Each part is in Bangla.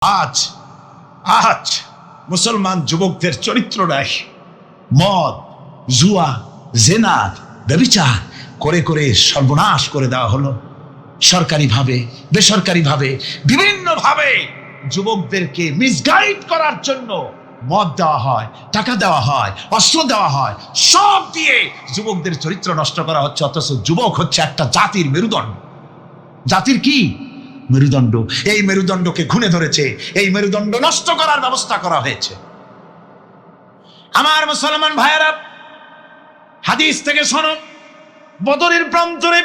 আজ আজ মুসলমান যুবকদের চরিত্র নাই, মদ, জুয়া, জেনা, ব্যভিচার করে করে সর্বনাশ করে দেওয়া হলো। সরকারিভাবে, বেসরকারিভাবে, বিভিন্নভাবে যুবকদেরকে মিসগাইড করার জন্য মদ দেওয়া হয়, টাকা দেওয়া হয়, অস্ত্র দেওয়া হয়, সব দিয়ে যুবকদের চরিত্র নষ্ট করা হচ্ছে। অথচ যুবক হচ্ছে একটা জাতির মেরুদণ্ড। জাতির কি মেরুদণ্ড? এই মেরুদণ্ডকে খুনে ধরেছে, এই মেরুদণ্ড নষ্ট করার ব্যবস্থা করা হয়েছে। আমার মুসলমান ভাইয়েরা, হাদিস থেকে শোনো, বদরের প্রান্তরে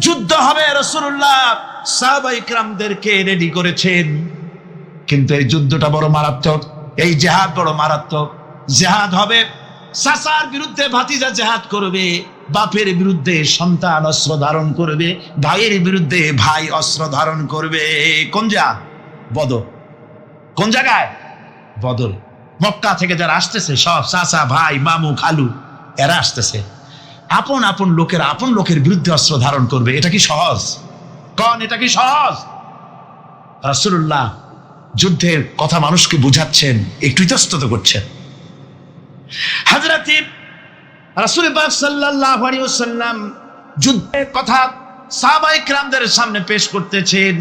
যুদ্ধ হবে। রাসূলুল্লাহ সাহাবায়ে কিরামদেরকে রেডি করেছেন, কিন্তু এই যুদ্ধটা বড় মারাত্মক, এই জিহাদ বড় মারাত্মক। জিহাদ হবে, চাচার বিরুদ্ধে ভাতিজা জিহাদ করবে, বাপের বিরুদ্ধে সন্তান অস্ত্র ধারণ করবে, ভাইয়ের বিরুদ্ধে ভাই অস্ত্র ধারণ করবে। কোন জিহাদ? বদর। কোন জায়গায়? বদর। মক্কা থেকে যারা আসতেছে, সব চাচা, ভাই, মামু, খালু, এরা আসতেছে। আপন আপন লোকেরা আপন লোকের বিরুদ্ধে অস্ত্র ধারণ করবে। এটা কি সহজ? কোন এটা কি সহজ? রাসূলুল্লাহ যুদ্ধের কথা মানুষকে বুঝাচ্ছেন, একটু ইতস্তত করছেন। হযরত রাসূল পাক সাল্লাল্লাহু আলাইহি ওয়াসাল্লাম যুদ্ধের কথা সাহাবায়ে কিরামদের সামনে পেশ করতেছেন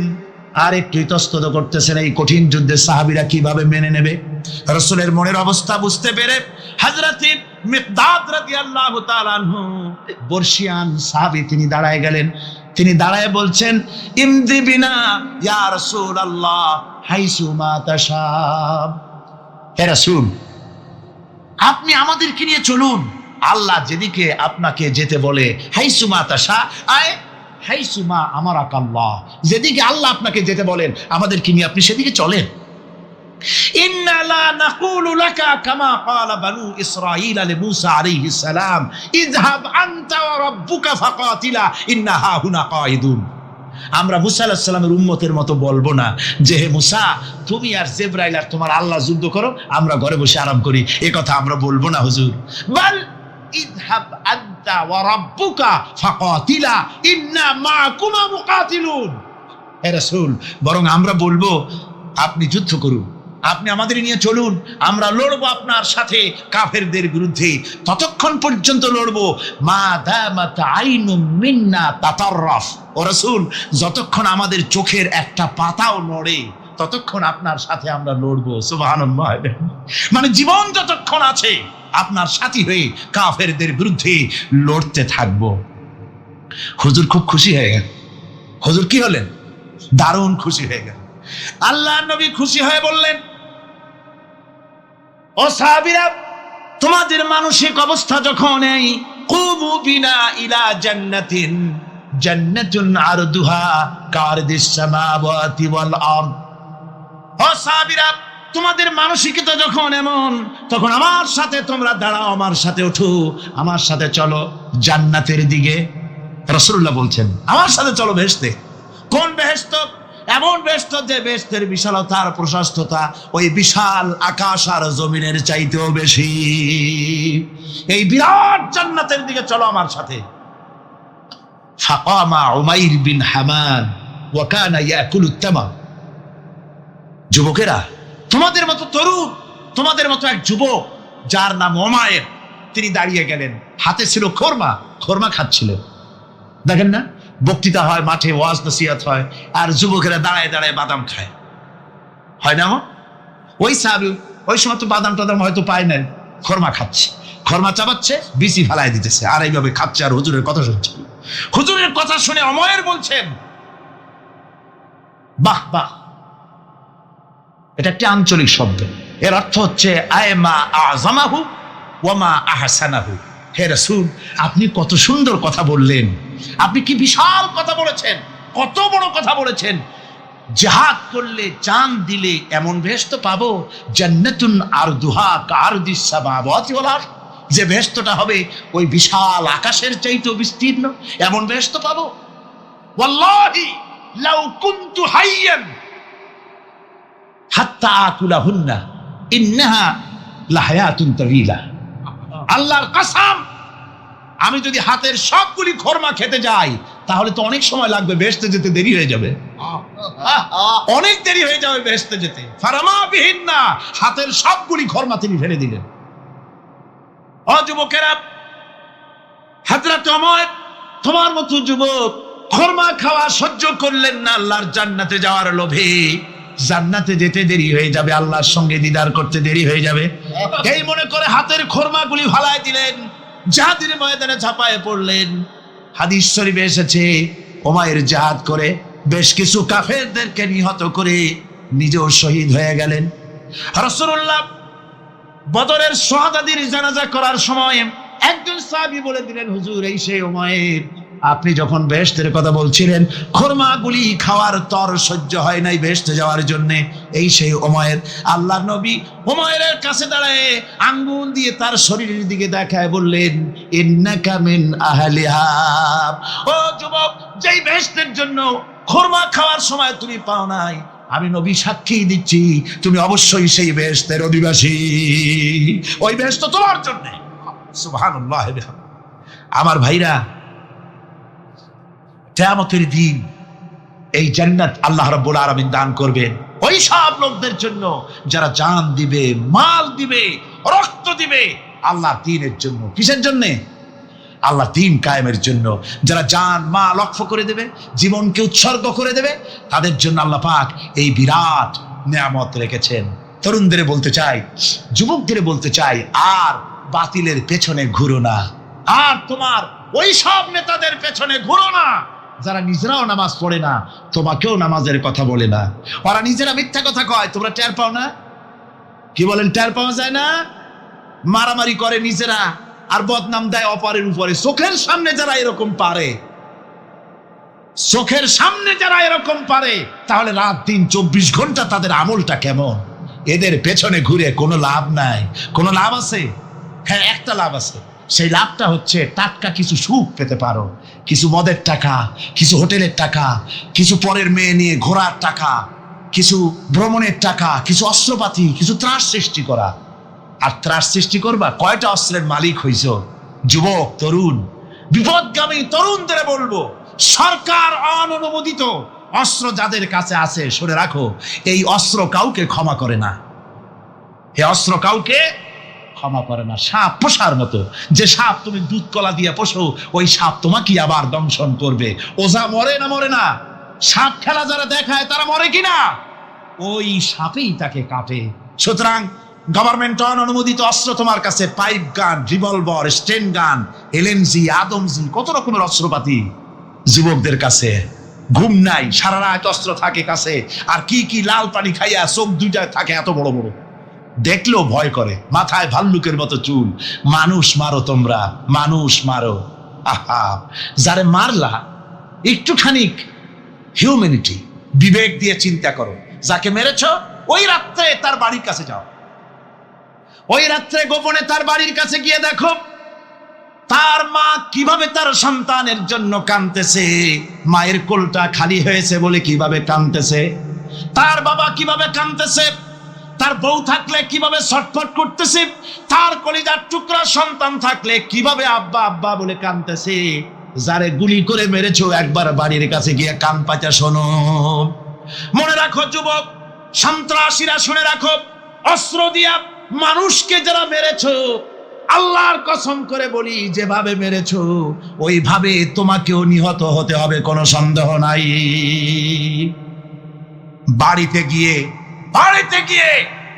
আর একটু ইতস্তত করতেছেন। এই কঠিন যুদ্ধে সাহাবীরা কিভাবে মেনে নেবে? রাসূলের মনের অবস্থা বুঝতে পেরে হযরত মিকদাদ রাদিয়াল্লাহু তাআলা আনহু, বর্ষিয়ান সাহাবী, তিনি দাঁড়ায় গেলেন। তিনি দাঁড়ায় বলছেন, ইমদি বিনা ইয়া রাসূলুল্লাহ হাইসু মা তাশা। হে রাসূল, আপনি আমাদেরকে নিয়ে চলুন, আল্লাহ যেদিকে আপনাকে যেতে বলে। হাইসু মা তাশা আয় হাইসু মা আমারাকাল্লাহ, যেদিকে আল্লাহ আপনাকে যেতে বলেন আমাদেরকে নিয়ে আপনি সেদিকে চলেন। ইন্না লা নাকুলু লাকা কামা ক্বালা বানু ইসরাঈল লিমূসা আলাইহিস সালাম, ইযহাব আনতা ওয়া রাব্বুকা ফাকাতিলা ইন্না হাহুনা কাঈদুন। আমরা মুসা আলাইহিস সালামের উম্মতের মতো বলবো না যে, হে মুসা, তুমি আর জিবরাইল আর তোমার আল্লাহ যুদ্ধ করো, আমরা ঘরে বসে আরাম করি। এই কথা আমরা বলবো না হুজুর। বাল ইযহাব আনতা ওয়া রাব্বুকা ফাকাতিলা ইন্না মাআকুমা মুকাতিলুন। হে রাসূল, বরং আমরা বলবো আপনি যুদ্ধ করুন, আপনি আমাদের নিয়ে চলুন, আমরা লড়বো আপনার সাথে কাফেরদের বিরুদ্ধে। ততক্ষণ পর্যন্ত লড়বো মা দামাত আইনুম মিন্না তাতাররাফ। ও রাসূল, যতক্ষণ আমাদের চোখের একটা পাতাও নড়ে ততক্ষণ আপনার সাথে আমরা লড়বো। সুবহানাল্লাহ। মানে জীবন যতক্ষণ আছে আপনার সাথী হয়ে কাফেরদের বিরুদ্ধে লড়তে থাকবো। হুজুর খুব খুশি হয়ে গেল। হুজুর কি হলেন? দারুণ খুশি হয়ে গেল। আল্লাহ নবী খুশি হয়ে বললেন, ও সাহাবীরা, তোমাদের মানসিক অবস্থা যখন এই কুবু বিনা ইলা জান্নাতিন, জান্নাতুন আরদুহা কারদিস সামাওয়াতি ওয়াল আরদ। ও সাহাবীরা, তোমাদের মানসিকতা যখন এমন, তখন আমার সাথে তোমরা দাঁড়াও, আমার সাথে ওঠো, আমার সাথে চলো জান্নাতের দিকে। রাসূলুল্লাহ বলছেন, আমার সাথে চলো বেহেশতে। কোন বেহেশত? এমন বেহেশত যে বেহেশতের বিশালতা আর প্রশস্ততা ওই বিশাল আকাশ আর জমিনের চাইতেও বেশি। এই বিরাট জান্নাতের দিকে চলো আমার সাথে। ফাকামা উমাইর বিন হামান ওয়া কানা ইয়াকুলু তামার। যুবকেরা, তোমাদের মতো তরুণ, তোমাদের মতো এক যুবক যার নাম উমাইর, তিনি দাঁড়িয়ে গেলেন, হাতে ছিল খোরমা, খোরমা খাচ্ছিলেন। দেখেন না, বক্তৃতা হয়, মাঠে ওয়াজ নসিহত হয়, আর যুবকেরা দাঁড়ায় দাঁড়ায় বাদাম খায়, হয় না? ওই সাহাবী ওই সময় তো বাদাম টাদাম হয়তো পায় না, খোরমা খাচ্ছে, খোরমা চাবাচ্ছে, বিচি ফেলায় দিতেছে, আর এইভাবে খাচ্ছে আর হুজুরের কথা শুনছে। হুজুরের কথা শুনে উমাইর বলছেন, বাহ বাহ। এটা একটি আঞ্চলিক শব্দ, এর অর্থ হচ্ছে আয়মা আযমাহু ওয়া মা আহসানাহু। হে রাসূল, আপনি কত সুন্দর কথা বললেন, আপনি কি বিশাল কথা বলেছেন, কত বড় কথা বলেছেন। জিহাদ করলে, জান দিলে এমন বেহেশত পাবো, জান্নাতুন আরদুহা কারদিস সামাওয়াতি ওয়াল আরদ, যে বেহেশতটা হবে ওই বিশাল আকাশের চাইতেও বিস্তীর্ণ, এমন বেহেশত পাবো। ওয়াল্লাহি লাউ কুনতু হাইয়ান হাত্তা আকুলাহুন্না ইন্নাহা লাহায়াতুন তাওয়িলা। আল্লাহর কসম, আমি যদি হাতের সবগুলি খোরমা খেতে যাই তাহলে তো অনেক সময় লাগবে, বেহেশতে যেতে দেরি হয়ে যাবে, অনেক দেরি হয়ে যাবে বেহেশতে যেতে। ফারামা বিহীন না, হাতের সবগুলি খরমা তিনি ফেলে দিলেন। ও যুবকেরা, হযরত ওমর তোমার মতো যুবক খরমা খাওয়া সহ্য করলেন না আল্লাহর জান্নাতে যাওয়ার লোভে। জান্নাতে যেতে দেরি হয়ে যাবে, আল্লাহর সঙ্গে দিদার করতে দেরি হয়ে যাবে, এই মনে করে হাতের খরমাগুলি ফালায় দিলেন, জিহাদের ময়দানে ঝাঁপায়ে পড়লেন। হাদিস শরীফে এসেছে ওমর জিহাদ করে বেশ কিছু কাফেরদেরকে নিহত করে নিজেও শহীদ হয়ে গেলেন। রাসূলুল্লাহ বদরের শাহাদাতের জানাজা করার সময় একজন সাহাবী বলে দিলেন, হুজুর এই সেই ওমর, আপনি যখন বেহেশতের কথা বলছিলেন, খরমাগুলি খাওয়ার তর সহ্য হয় নাই বেহেশতে যাওয়ার জন্য, এই সেই ওমর। আল্লাহর নবী ওমরের কাছে দাঁড়ায় আঙ্গুল দিয়ে তার শরীরের দিকে দেখায় বললেন, ইন্নাকা মিন আহলিহা। ও যুবক, যেই বেহেশতের জন্য খরমা খাওয়ার সময় তুমি পাও নাই, আমি নবী সাক্ষী দিচ্ছি তুমি অবশ্যই সেই বেহেশতের অধিবাসী, ওই বেহেশত তোমার জন্য। সুবহানাল্লাহ। আমার ভাইরা, কিয়ামতের দিন এই জান্নাত আল্লাহ রাব্বুল আলামিন দান করবেন ওই সব লোকদের জন্য যারা জান দিবে, মাল দিবে, রক্ত দিবে আল্লাহ দ্বীনের জন্য। কিসের জন্য? আল্লাহ দ্বীন কায়েমের জন্য। যারা জান মাল ওয়াকফ করে দেবে, জীবনকে উৎসর্গ করে দেবে, তাদের জন্য আল্লাহ পাক এই বিরাট নিয়ামত রেখেছেন। তরুণদের বলতে চাই, যুবকদের বলতে চাই, আর বাতিলের পেছনে ঘুরো না, আর তোমার ওই সব নেতাদের পেছনে ঘুরো না যারা নিজেরাও নামাজ পড়ে না, তোমাকেও নামাজের কথা বলে না। ওরা নিজেরা মিথ্যা কথা কয়, তোমরা টের পাও না? কি বলেন, টের পাওয়া যায় না? মারামারি করে নিজেরা আর বদনাম দেয় অপরের উপরে। চোখের সামনে যারা এরকম পারে, চোখের সামনে যারা এরকম পারে, তাহলে রাত দিন 24 ঘন্টা তাদের আমলটা কেমন? এদের পেছনে ঘুরে কোনো লাভ নাই। কোনো লাভ আছে? হ্যাঁ, একটা লাভ আছে। সেই লাভটা হচ্ছে টাটকা কিছু সুখ পেতে পারো, কিছু মদের টাকা, কিছু হোটেলের টাকা, কিছু পরের মেয়ে নিয়ে ঘোরার টাকা, কিছু ভ্রমণের টাকা, কিছু অস্ত্রপাতি, কিছু ত্রাস সৃষ্টি করা। আর ত্রাস সৃষ্টি করবা, কয়টা অস্ত্রের মালিক হইছ? যুবক, তরুণ, বিপদগামী তরুণদের বলবো, সরকার অননুমোদিত অস্ত্র যাদের কাছে আছে, শুনে রাখো, এই অস্ত্র কাউকে ক্ষমা করে না। এই অস্ত্র কাউকে ক্ষমা করে না। সাপ পোষার মতো, যে সাপ তুমি দুধ কলা দিয়ে পোষো, ওই সাপ তোমাকে আবার দংশন করবে। ওঝা মরে না মরে না, সাপ খেলা যারা দেখায় তারা মরে কিনা, ওই সাপেই তাকে কাটে। সুতরাং গভর্নমেন্ট অনুমোদিত অস্ত্র তোমার কাছে, পাইপ গান, রিভলভার, স্টেন গান, এলএমজি, আদমজি, কত রকমের অস্ত্রপাতি যুবকদের কাছে। ঘুম নাই, সারা রাত অস্ত্র থাকে কাছে, আর কি কি লাল পানি খাইয়া চোখ দুইটা থাকে এত বড় বড়, দেখলেও ভয় করে, মাথায় ভাল্লুকের মতো চুল। মানুষ মারো তোমরা, মানুষ মারো। আহা, যারে মারলা একটুখানি হিউম্যানিটি, বিবেক দিয়ে চিন্তা করো। যাকে মেরেছ ওই রাত্রে তার বাড়ির কাছে যাও, ওই রাত্রে গোপনে তার বাড়ির কাছে গিয়ে দেখো তার মা কিভাবে তার সন্তানের জন্য কাঁদতেছে, মায়ের কোলটা খালি হয়েছে বলে কিভাবে কাঁদতেছে, তার বাবা কিভাবে কাঁদতেছে, তার বউ থাকলে কিভাবে ছটফট করতেছে, তার কলিজার টুকরা সন্তান থাকলে কিভাবে আব্বা আব্বা বলে কাঁদতেছে। যারে গুলি করে মেরেছো, একবার বাড়ির কাছে গিয়ে কান পাচা শোনো। মনে রাখো যুবক, সন্ত্রাসীরা, শুনে রাখো, অস্ত্র দিয়া মানুষকে যারা মেরেছো, আল্লাহর কসম করে বলি, যেভাবে মেরেছো ওইভাবে তোমাকেও নিহত হতে হবে, কোনো সন্দেহ নাই। বাড়িতে গিয়ে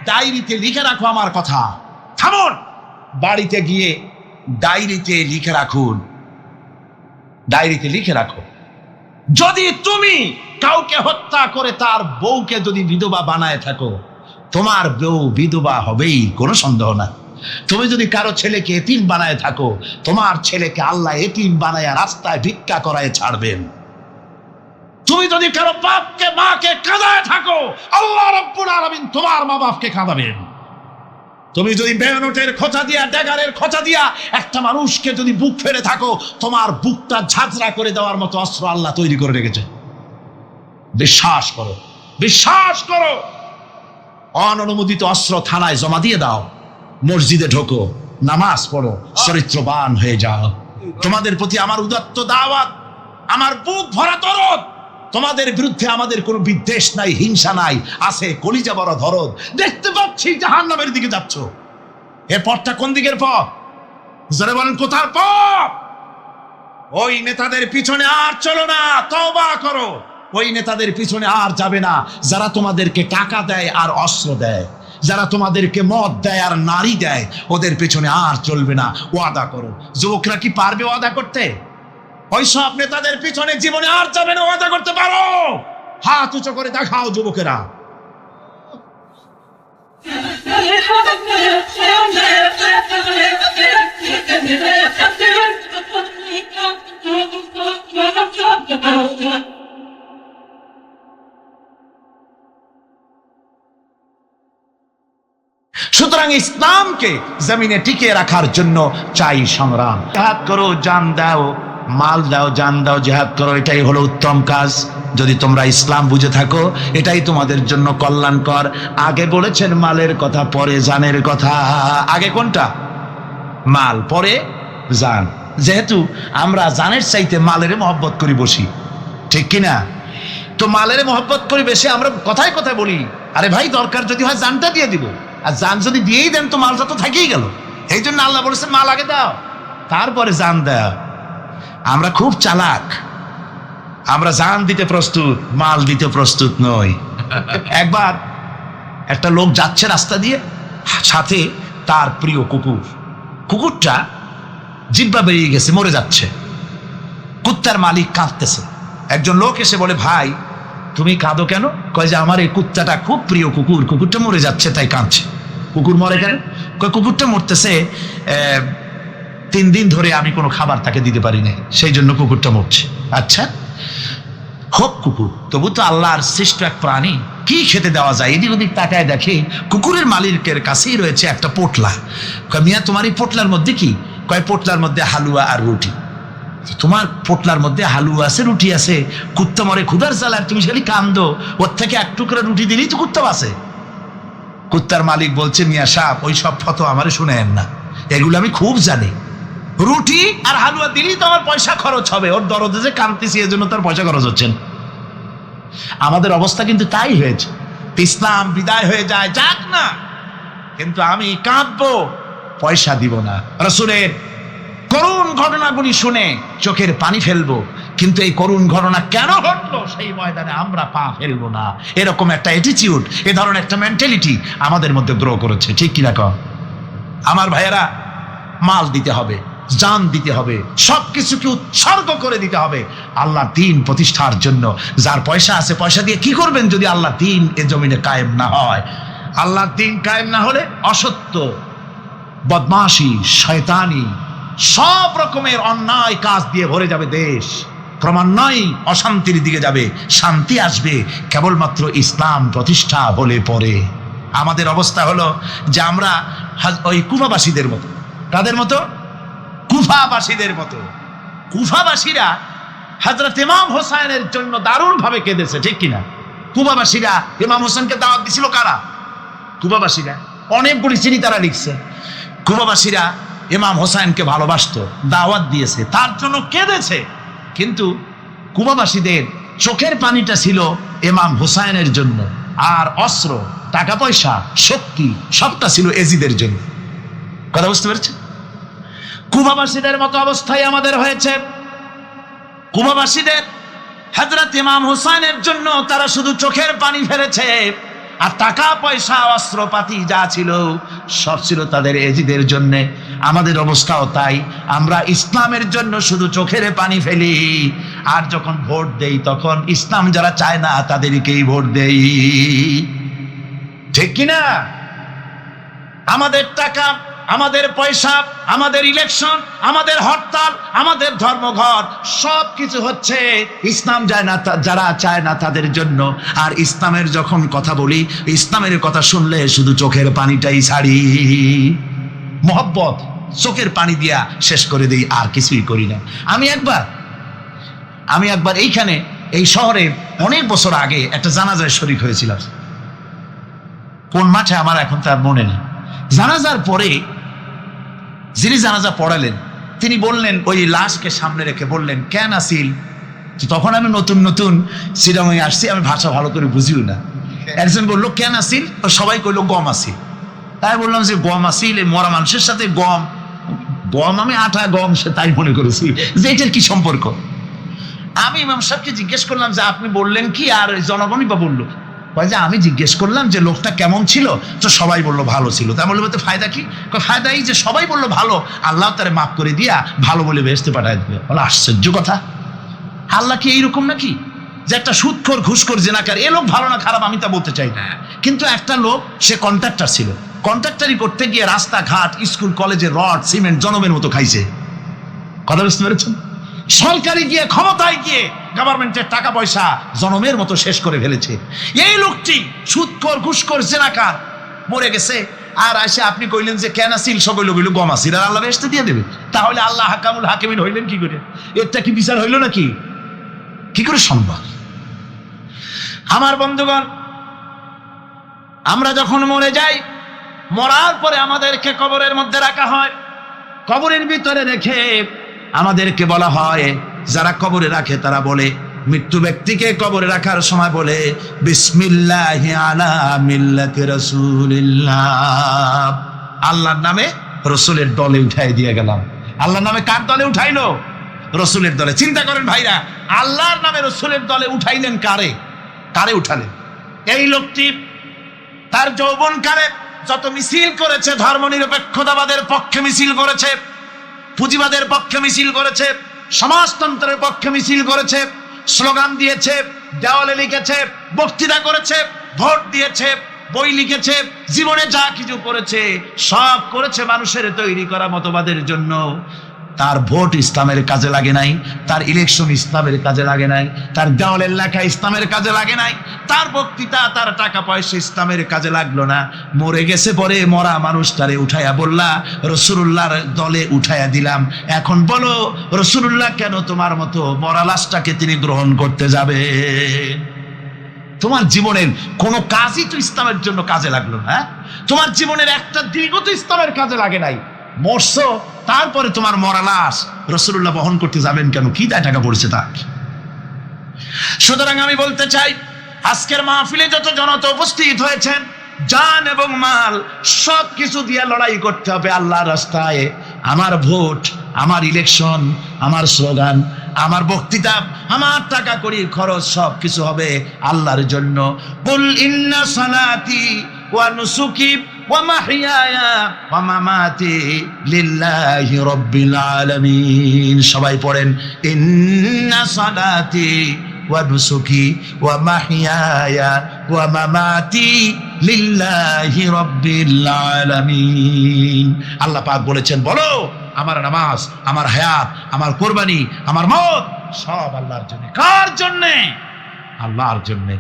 ডায়েরিতে লিখে রাখো আমার কথা। থামুন, বাড়িতে গিয়ে ডায়েরিতে লিখে রাখুন, ডায়েরিতে লিখে রাখো, যদি তুমি কাউকে হত্যা করে তার বউকে যদি বিধবা বানায় থাকো, তোমার বউ বিধবা হবেই, কোনো সন্দেহ না। তুমি যদি কারো ছেলেকে এতিম বানায় থাকো, তোমার ছেলেকে আল্লাহ এতিম বানায় রাস্তায় ভিক্ষা করায় ছাড়বেন। তুমি যদি কারো বাপকে মাকে কাঁদায় থাকো, আল্লাহ রাব্বুল আলামিন তোমার মা বাপকে কাঁদাবেন। তুমি যদি বেয়নটের খোঁচা দিয়া, ড্যাগারের খোঁচা দিয়া একটা মানুষকে যদি বুক ফেরে থাকো, তোমার বুকটা ঝাঁঝরা করে দেওয়ার মতো অস্ত্র আল্লাহ তৈরি করে রেখেছে। বিশ্বাস করো, বিশ্বাস করো। অননুমোদিত অস্ত্র থানায় জমা দিয়ে দাও, মসজিদে ঢোকো, নামাজ পড়ো, চরিত্রবান হয়ে যাও। তোমাদের প্রতি আমার উদাত্ত দাওয়াত। আমার বুক ভরা দরদ। তোমাদের বিরুদ্ধে আমাদের কোনো বিদ্বেষ নাই, হিংসা নাই, আছে কলিজা বড় দরদ। দেখতে পাচ্ছি জাহান্নামের দিকে যাচ্ছ। এর পথটা কোন দিকের পথ? যারা বলেন কোথার পথ? ওই নেতাদের পিছনে আর চলো না, তওবা করো। ওই নেতাদের পিছনে আর যাবে না যারা তোমাদেরকে টাকা দেয় আর অস্ত্র দেয়, যারা তোমাদেরকে মদ দেয় আর নারী দেয়, ওদের পিছনে আর চলবে না। ওয়াদা করো। যুবকরা কি পারবে ওয়াদা করতে? ওই সব নেতাদের পিছনে জীবনে আর যাবে না। ওয়াদা করতে পারো? হাত উঁচু করে দেখাও যুবকেরা। সুতরাং ইসলামকে জমিনে টিকে রাখার জন্য চাই সংগ্রাম। জিহাদ করো, জান দাও, মাল দাও, জান দাও, জিহাদ করো। এটাই হলো উত্তম কাজ। যদি তোমরা ইসলাম বুঝে থাকো, এটাই তোমাদের জন্য কল্যাণকর। আগে বলেছেন মালের কথা, পরে জানের কথা। আগে কোনটা? মাল, পরে জান। যেহেতু আমরা জানের চাইতে মালের মহব্বত করি বসি, ঠিক কিনা? তো মালের মহব্বত করি বেশি। আমরা কথায় কথায় বলি, আরে ভাই দরকার যদি হয় জানটা দিয়ে দিব। আর জান যদি দিয়েই দেন তো মালটা তো থাকেই গেল। এই জন্য আল্লাহ বলেছেন মাল আগে দাও, তারপরে জান দাও। আমরা খুব চালাক, আমরা জান দিতে প্রস্তুত, মাল দিতে প্রস্তুত নই। একবার একটা লোক যাচ্ছে রাস্তা দিয়ে, সাথে তার প্রিয় কুকুর। কুকুরটা জিহ্বা বেরিয়ে গেছে, মরে যাচ্ছে। কুত্তার মালিক কাঁদতেছে। একজন লোক এসে বলে, ভাই তুমি কাঁদো কেন? কয় যে আমার এই কুত্তাটা খুব প্রিয় কুকুর, কুকুরটা মরে যাচ্ছে তাই কাঁদছে। কুকুর মরে কেন? কয় কুকুরটা মরতেছে 3 দিন ধরে আমি কোনো খাবার তাকে দিতে পারি না, সেই জন্য কুকুরটা মরছে। আচ্ছা হোক কুকুর, তবু তো আল্লাহর সৃষ্ট এক প্রাণী, কি খেতে দেওয়া যায়? এদিক ওদিক তাকায় দেখে কুকুরের মালিকের কাছেই রয়েছে একটা পোটলা। কয় মিয়া তোমার এই পোটলার মধ্যে কি? কয় পোটলার মধ্যে হালুয়া আর রুটি। তোমার পোটলার মধ্যে হালুয়া আছে, রুটি আছে, কুত্তা মরে ক্ষুধার জ্বালায়, তুমি খালি কান্দো, ওর থেকে এক টুকরা রুটি দিলেই তো কুত্তা বাঁচে। কুত্তার মালিক বলছে, মিয়া সাহেব ওই সব ফতো আমারে শুনেন না, এগুলো আমি খুব জানি। রুটি আর হালুয়া দিলেই তো আমার পয়সা খরচ হবে, ওর দরদে যে কাঁদতেছি এজন্য তার পয়সা খরচ হচ্ছে না। আমাদের অবস্থা কিন্তু তাই হয়েছে। ইসলাম বিদায় হয়ে যায়, যাক না, কিন্তু আমি কাঁদবো, পয়সা দিব না। রাসূলের করুণ ঘটনাগুলি শুনে চোখের পানি ফেলবো, কিন্তু এই করুণ ঘটনা কেন ঘটলো সেই ময়দানে আমরা পা ফেলবো না। এরকম একটা অ্যাটিটিউড, এ ধরনের একটা মেন্টালিটি আমাদের মধ্যে গ্রো করেছে, ঠিক কিনা কম? আমার ভাইয়েরা, মাল দিতে হবে, জান দিতে হবে, সবকিছুকে উৎসর্গ করে দিতে হবে আল্লাহর দ্বীন প্রতিষ্ঠার জন্য। যার পয়সা আছে, পয়সা দিয়ে কি করবেন যদি আল্লাহর দ্বীন এ জমিনে কায়েম না হয়? আল্লাহর দ্বীন কায়েম না হলে অসত্য, বদমাশি, শয়তানি, সব রকমের অন্যায় কাজ দিয়ে ভরে যাবে দেশ। ক্রমান্বয়ে অশান্তির দিকে যাবে, শান্তি আসবে কেবলমাত্র ইসলাম প্রতিষ্ঠা হলে পরে। আমাদের অবস্থা হলো যে আমরা ওই কুফাবাসীদের মতো। তাদের মতো? কুফাবাসীদের মতো। কুফাবাসীরা হযরত ইমাম হোসেনের জন্য দারুণ ভাবে কেঁদেছে, ঠিক কিনা? কুফাবাসীরা ইমাম হোসেনকে দাওয়াত দিছিল কারা? কুফাবাসীরা। অনেকগুলি চিনি তারা লিখছে। কুফাবাসীরা ইমাম হোসেনকে ভালোবাসতো, দাওয়াত দিয়েছে, তার জন্য কেঁদেছে। কিন্তু কুফাবাসীদের চোখের পানিটা ছিল ইমাম হোসেনের জন্য, আর অস্ত্র, টাকা পয়সা, শক্তি সবটা ছিল এজিদের জন্য। কথা বুঝতে পেরেছেন? কুফাবাসীদের মতো অবস্থায় আমাদের হয়েছে। কুফাবাসীদের হযরত ইমাম হোসেনের জন্য তারা শুধু চোখের পানি ফেলেছে, আর টাকা পয়সা অস্ত্রপাতি যা ছিল সব ছিল তাদের এজিদের জন্য। আমাদের অবস্থাও তাই, আমরা ইসলামের জন্য শুধু চোখের পানি ফেলি, আর যখন ভোট দেই তখন ইসলাম যারা চায় না তাদেরকেই ভোট দেই, ঠিক কিনা? আমাদের টাকা, আমাদের পয়সা, আমাদের ইলেকশন, আমাদের হরতাল, আমাদের ধর্মঘট সব কিছু হচ্ছে ইসলাম যায় না, যারা চায় না তাদের জন্য। আর ইসলামের যখন কথা বলি, ইসলামের কথা শুনলে শুধু চোখের পানিটাই ছাড়ি, মহব্বত চোখের পানি দিয়া শেষ করে দিই, আর কিছুই করি না। আমি একবার এইখানে এই শহরে অনেক বছর আগে একটা জানাজায় শরীক হয়েছিলাম। কোন মাঠে আমার এখন তার মনে নেই। জানাজার পরে যিনি জানাজা পড়ালেন তিনি বললেন, ওই লাশকে সামনে রেখে বললেন, কেন আসিল তো তখন আমি নতুন নতুন শ্রীরামে আসছি, আমি ভাষা ভালো করে বুঝিও না। একজন বললো কেন আসিল, সবাই কইলো গম আসিল। তাই বললাম যে গম আসিল, এই মরা মানুষের সাথে গম, গম আমি আটা গম সে তাই মনে করেছি যে এটার কি সম্পর্ক। আমি ইমাম সাহেবকে জিজ্ঞেস করলাম যে আপনি বললেন কি, আর জনগণই বা বললো। যে আমি জিজ্ঞেস করলাম যে লোকটা কেমন ছিল, তো সবাই বললো ভালো ছিল। তা বললো বলতে ফায়দা কি? ফায়দা এই যে সবাই বললো ভালো, আল্লাহ তারে মাফ করে দিয়া ভালো বলে বেহেশতে পাঠায় দেবে। বলো আশ্চর্য কথা, আল্লাহ কি এইরকম নাকি যে একটা সুদখোর ঘুষখোর জেনাকার এ লোক ভালো না খারাপ আমি তা বলতে চাই না, কিন্তু একটা লোক সে কন্ট্রাক্টর ছিল, কন্ট্রাক্টরি করতে গিয়ে রাস্তাঘাট স্কুল কলেজের রড সিমেন্ট জনমের মতো খাইছে। কথা বুঝতে পেরেছেন? সরকারি গিয়ে ক্ষমতায় গিয়ে গভর্নমেন্টের টাকা পয়সা জনমের মতো শেষ করে ফেলেছে। এই লোকটি সুদখোর ঘুষখোর জেনাকার মরে গেছে, আর আসে আপনি কইলেন যে কেন আসিল, সকল লোক গম আসিল, আর আল্লাহ বেহেশতে দিয়ে দেবে। তাহলে আল্লাহ হাকামুল হাকিমিন হইলেন কি করে? এটা কি বিচার হইল নাকি? কি করে সম্ভব? আমার বন্ধুগণ, আমরা যখন মরে যাই, মরার পরে আমাদেরকে কবরের মধ্যে রাখা হয়। কবরের ভিতরে রেখে আমাদেরকে বলা হয়, যারা কবরে রাখে তারা বলে, মৃত্যু ব্যক্তিকে কবরে রাখার সময় বলে বিসমিল্লাহি আলা মিল্লাতি রাসূলিল্লাহ, আল্লাহর নামে রসুলের দলে উঠাই দিয়ে গেলাম। আল্লাহর নামে কার দলে উঠাইলো? রসুলের দলে। চিন্তা করেন ভাইরা, আল্লাহর নামে রসুলের দলে উঠাইলেন কারে? কারে উঠালেন? এই লোকটি তার যৌবনকালে যত মিছিল করেছে, ধর্ম নিরপেক্ষতাবাদের পক্ষে মিছিল করেছে, পুঁজিবাদের পক্ষে মিছিল করেছে, সমাজতন্ত্রের পক্ষে মিছিল করেছে, স্লোগান দিয়েছে, দেওয়ালে লিখেছে, বক্তৃতা করেছে, ভোট দিয়েছে, বই লিখেছে, জীবনে যা কিছু করেছে সব করেছে মানুষের তৈরি করা মতবাদের জন্য। তার ভোট ইসলামের কাজে লাগে নাই, তার ইলেকশন ইসলামের কাজে লাগে নাই, তার দেওয়ালের লেখা ইসলামের কাজে লাগে নাই, তার বক্তৃতা তার টাকা পয়সা ইসলামের কাজে লাগলো না। মরে গেছে, পরে মরা মানুষটারে উঠাইয়া বললা রাসূলুল্লাহর দলে উঠাইয়া দিলাম। এখন বলো রাসূলুল্লাহ কেন তোমার মতো মরা লাশটাকে তিনি গ্রহণ করতে যাবে? তোমার জীবনের কোনো কাজই তো ইসলামের জন্য কাজে লাগলো না। তোমার জীবনের একটা দিনও তো ইসলামের কাজে লাগে নাই। মরছো, তারপরে তোমার মরা লাশ রাসূলুল্লাহ বহন করতে যাবেন কেন? কি দায় টাকা পড়েছে তার? সুতরাং আমি বলতে চাই, আজকের মাহফিলে যত জনতা উপস্থিত হয়েছেন, জান এবং মাল সব কিছু দিয়ে লড়াই করতে হবে আল্লাহর রাস্তায়। আমার ভোট, আমার ইলেকশন, আমার স্লোগান, আমার বক্তৃতা, আমার টাকা কড়ি খরচ সব কিছু হবে আল্লাহর জন্য। কুল ইন্না সালাতি ওয়া নুসুকি ওয়া মাহইয়ায়া ওয়া মামাতি লিল্লাহি রাব্বিল আলামিন। সবাই পড়েন, ইন্না সালাতি ওয়া নুসুকি ওয়া মাহইয়ায়া ওয়া মামাতি লিল্লাহি রাব্বিল আলামিন। আল্লাহ পাক বলেছেন, বলো আমার নামাজ, আমার হায়াত, আমার কোরবানি, আমার মত সব আল্লাহর জন্য। কার জন্যে? আল্লাহর জন্যে।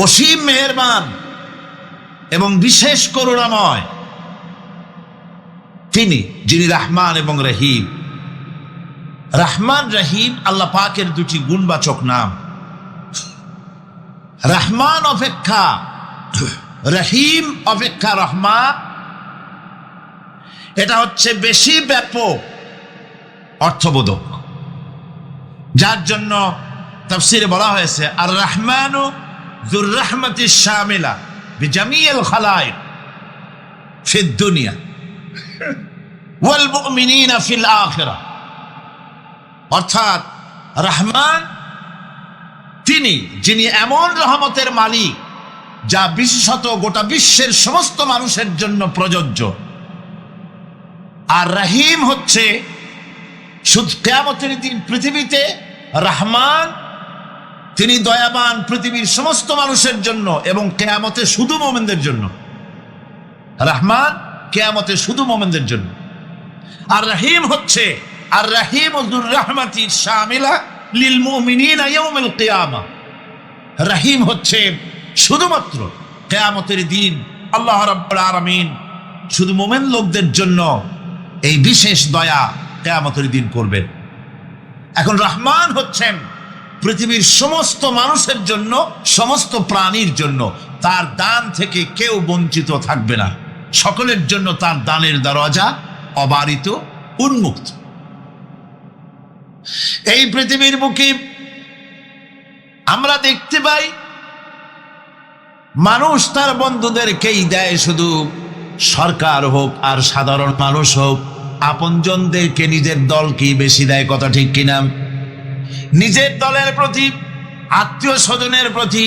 অসীম মেহেরবান এবং বিশেষ করুণাময় তিনি, যিনি রহমান এবং রহিম। রহমান রহিম আল্লাহ পাকের দুটি গুণবাচক নাম। রহমান অপেক্ষা রহিম অপেক্ষা রহমান, এটা হচ্ছে বেশি ব্যাপক অর্থবোধক, যার জন্য তাফসীরে বলা হয়েছে আর রহমানু যুর রাহমাতিশ শামিলা বিজামিল খালায়েক ফিদ দুনিয়া ওয়াল মুমিনিনা ফিল আখিরাহ। অর্থাৎ রহমান তিনি, যিনি এমন রহমতের মালিক যা বিশেষত গোটা বিশ্বের সমস্ত মানুষের জন্য প্রযোজ্য। আর রহিম হচ্ছে শুধু কিয়ামতের দিন পৃথিবীতে রহমান তিনি দয়াবান পৃথিবীর সমস্ত মানুষের জন্য, এবং কিয়ামতে শুধু মুমিনদের জন্য। রহমান কিয়ামতে শুধু মুমিনদের জন্য। আর রহিম হচ্ছে আর রহিম যুর রাহমাতি শামিলা লিল মুমিনিনা ইয়াউমিল কিয়ামা। রহিম হচ্ছে শুধুমাত্র কিয়ামতের দিন আল্লাহ রাব্বুল আলামিন শুধু মুমিন লোকদের জন্য এই বিশেষ দয়া কিয়ামতের দিন করবেন। এখন রহমান হচ্ছেন পৃথিবীর সমস্ত মানুষের জন্য, সমস্ত প্রাণীর জন্য। তার দান থেকে কেউ বঞ্চিত থাকবে না, সকলের জন্য তার দানের দরজা অবারিত, উন্মুক্ত। এই পৃথিবীর বুকে আমরা দেখতে পাই মানুষ তার বন্ধুদেরকেই দেয়, শুধু সরকার হোক আর সাধারণ মানুষ হোক আপনজনদেরকে নিজের দলকেই বেশি দেয়। কথা ঠিক কিনা? নিজের দলের প্রতি, আত্মীয় স্বজনের প্রতি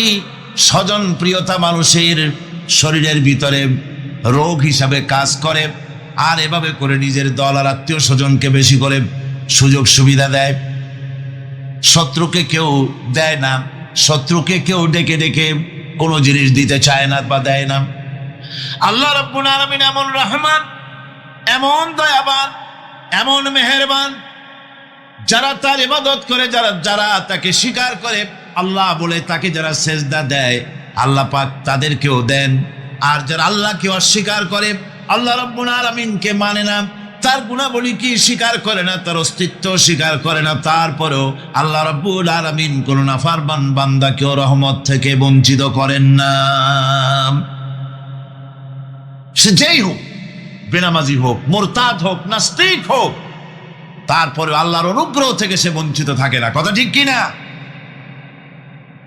স্বজন প্রিয়তা মানুষের শরীরের ভিতরে রোগ হিসাবে কাজ করে, আর এভাবে করে নিজের দল আর আত্মীয় স্বজনকে বেশি করে সুযোগ সুবিধা দেয়। শত্রুকে কেউ দেয় না, শত্রুকে কেউ ডেকে ডেকে কোনো জিনিস দিতে চায় না বা দেয় না। আল্লাহ রাব্বুল আলামিন এমন রহমান, এমন দয়াবান, এমন মেহেরবান, যারা তার ইবাদত করে, যারা তাকে স্বীকার করে, আল্লাহ বলে তাকে যারা সেজদা দেয় আল্লাহ পাক তাদেরকেও দেন। আর যারা আল্লাহকে অস্বীকার করে, আল্লাহ রাব্বুল আলামিনকে মানে না, তার গুণাবলী কি স্বীকার করে না, তার অস্তিত্ব স্বীকার করে না, তারপরেও আল্লাহ রাব্বুল আলামিন কোন নাফরমান বান্দাকেও রহমত থেকে বঞ্চিত করেন না। সে যেই হোক, বেনামাজি হোক, মুরতাদ হোক, নাস্তিক হোক, তারপরে আল্লাহর অনুগ্রহ থেকে সে বঞ্চিত থাকে না। কথা ঠিক কিনা?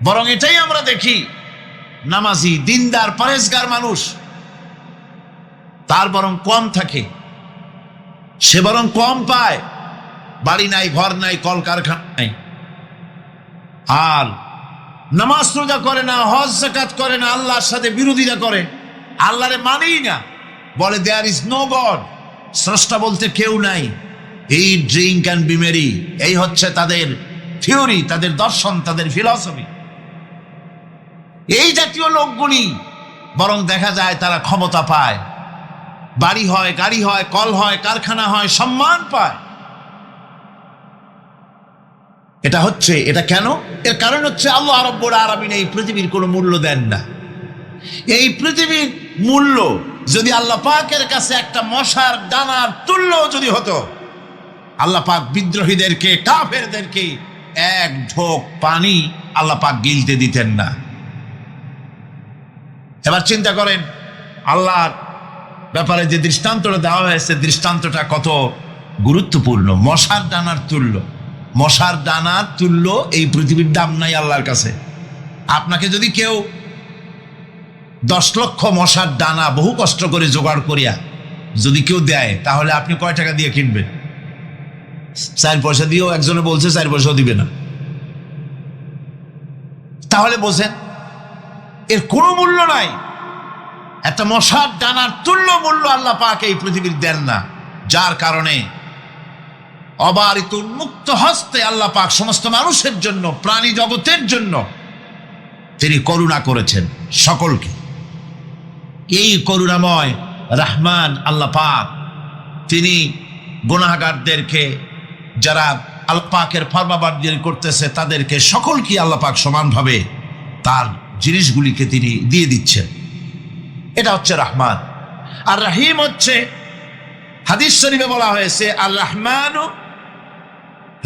বরং এটাই আমরা দেখি, নামাজি, দিনদার, পরেজগার মানুষ তার বরং কম থাকে, সে বরং কম পায়। বাড়ি নাই, ঘর নাই, কলকারখানা নাই, আর নামাজ রোজা করে না, হজ যাকাত করে না, আল্লাহর সাথে বিরোধিতা করে, আল্লাহরে মানেই না, বলে দেয়ার ইজ নো গড, স্রষ্টা বলতে কেউ নাই, এই ড্রিঙ্ক অ্যান্ড বি মেরি, এই হচ্ছে তাদের থিওরি, তাদের দর্শন, তাদের ফিলসফি। এই জাতীয় লোকগুলি বরং দেখা যায় তারা ক্ষমতা পায়, বাড়ি হয়, গাড়ি হয়, কল হয়, কারখানা হয়, সম্মান পায়। এটা কেন? এর কারণ হচ্ছে আল্লাহ রাব্বুল আলামিন এই পৃথিবীর কোনো মূল্য দেন না। এই পৃথিবীর মূল্য যদি আল্লাহ পাকের কাছে একটা মশার দানার তুল্য যদি হতো, আল্লাহ পাক বিদ্রোহীদেরকে, কাফেরদেরকে এক ঢোক পানি আল্লাহ পাক গিলতে দিতেন না। এবার চিন্তা করেন, আল্লাহর ব্যাপারে যে দৃষ্টান্তটা দেওয়া হয়েছে, দৃষ্টান্তটা কত গুরুত্বপূর্ণ। মশার দানার তুল্য, মশার দানার তুল্য এই পৃথিবীর দাম নাই আল্লাহর কাছে। আপনাকে যদি কেউ 10 লক্ষ মশার দানা বহু কষ্ট করে জোগাড় করিয়া যদি কেউ দেয়, তাহলে আপনি কয় টাকা দিয়ে কিনবেন? 4 পয়সা দিয়েও একজনে বলছে 4 পয়সাও দিবে না। তাহলে বোঝেন এর কোনো মূল্য নাই। একটা মশার দানার তুল্য মূল্য আল্লাহ পাক এই পৃথিবীর দেন না, যার কারণে অবারিত উন্মুক্ত হস্তে আল্লাহ পাক সমস্ত মানুষের জন্য, প্রাণী জগতের জন্য তিনি করুণা করেছেন সকলকে। এই করুণাময় রহমান আল্লাহ পাক, তিনি গুনাহগারদেরকে, যারা আল্লাহ পাকের ফরমাবরদারি করতেছে, তাদেরকে সকলকে আল্লাহ পাক সমানভাবে তার জিনিসগুলিকে তিনি দিয়ে দিচ্ছেন। এটা হচ্ছে রহমান। আর রহিম হচ্ছে, হাদিস শরীফে বলা হয়েছে, আর রহমানু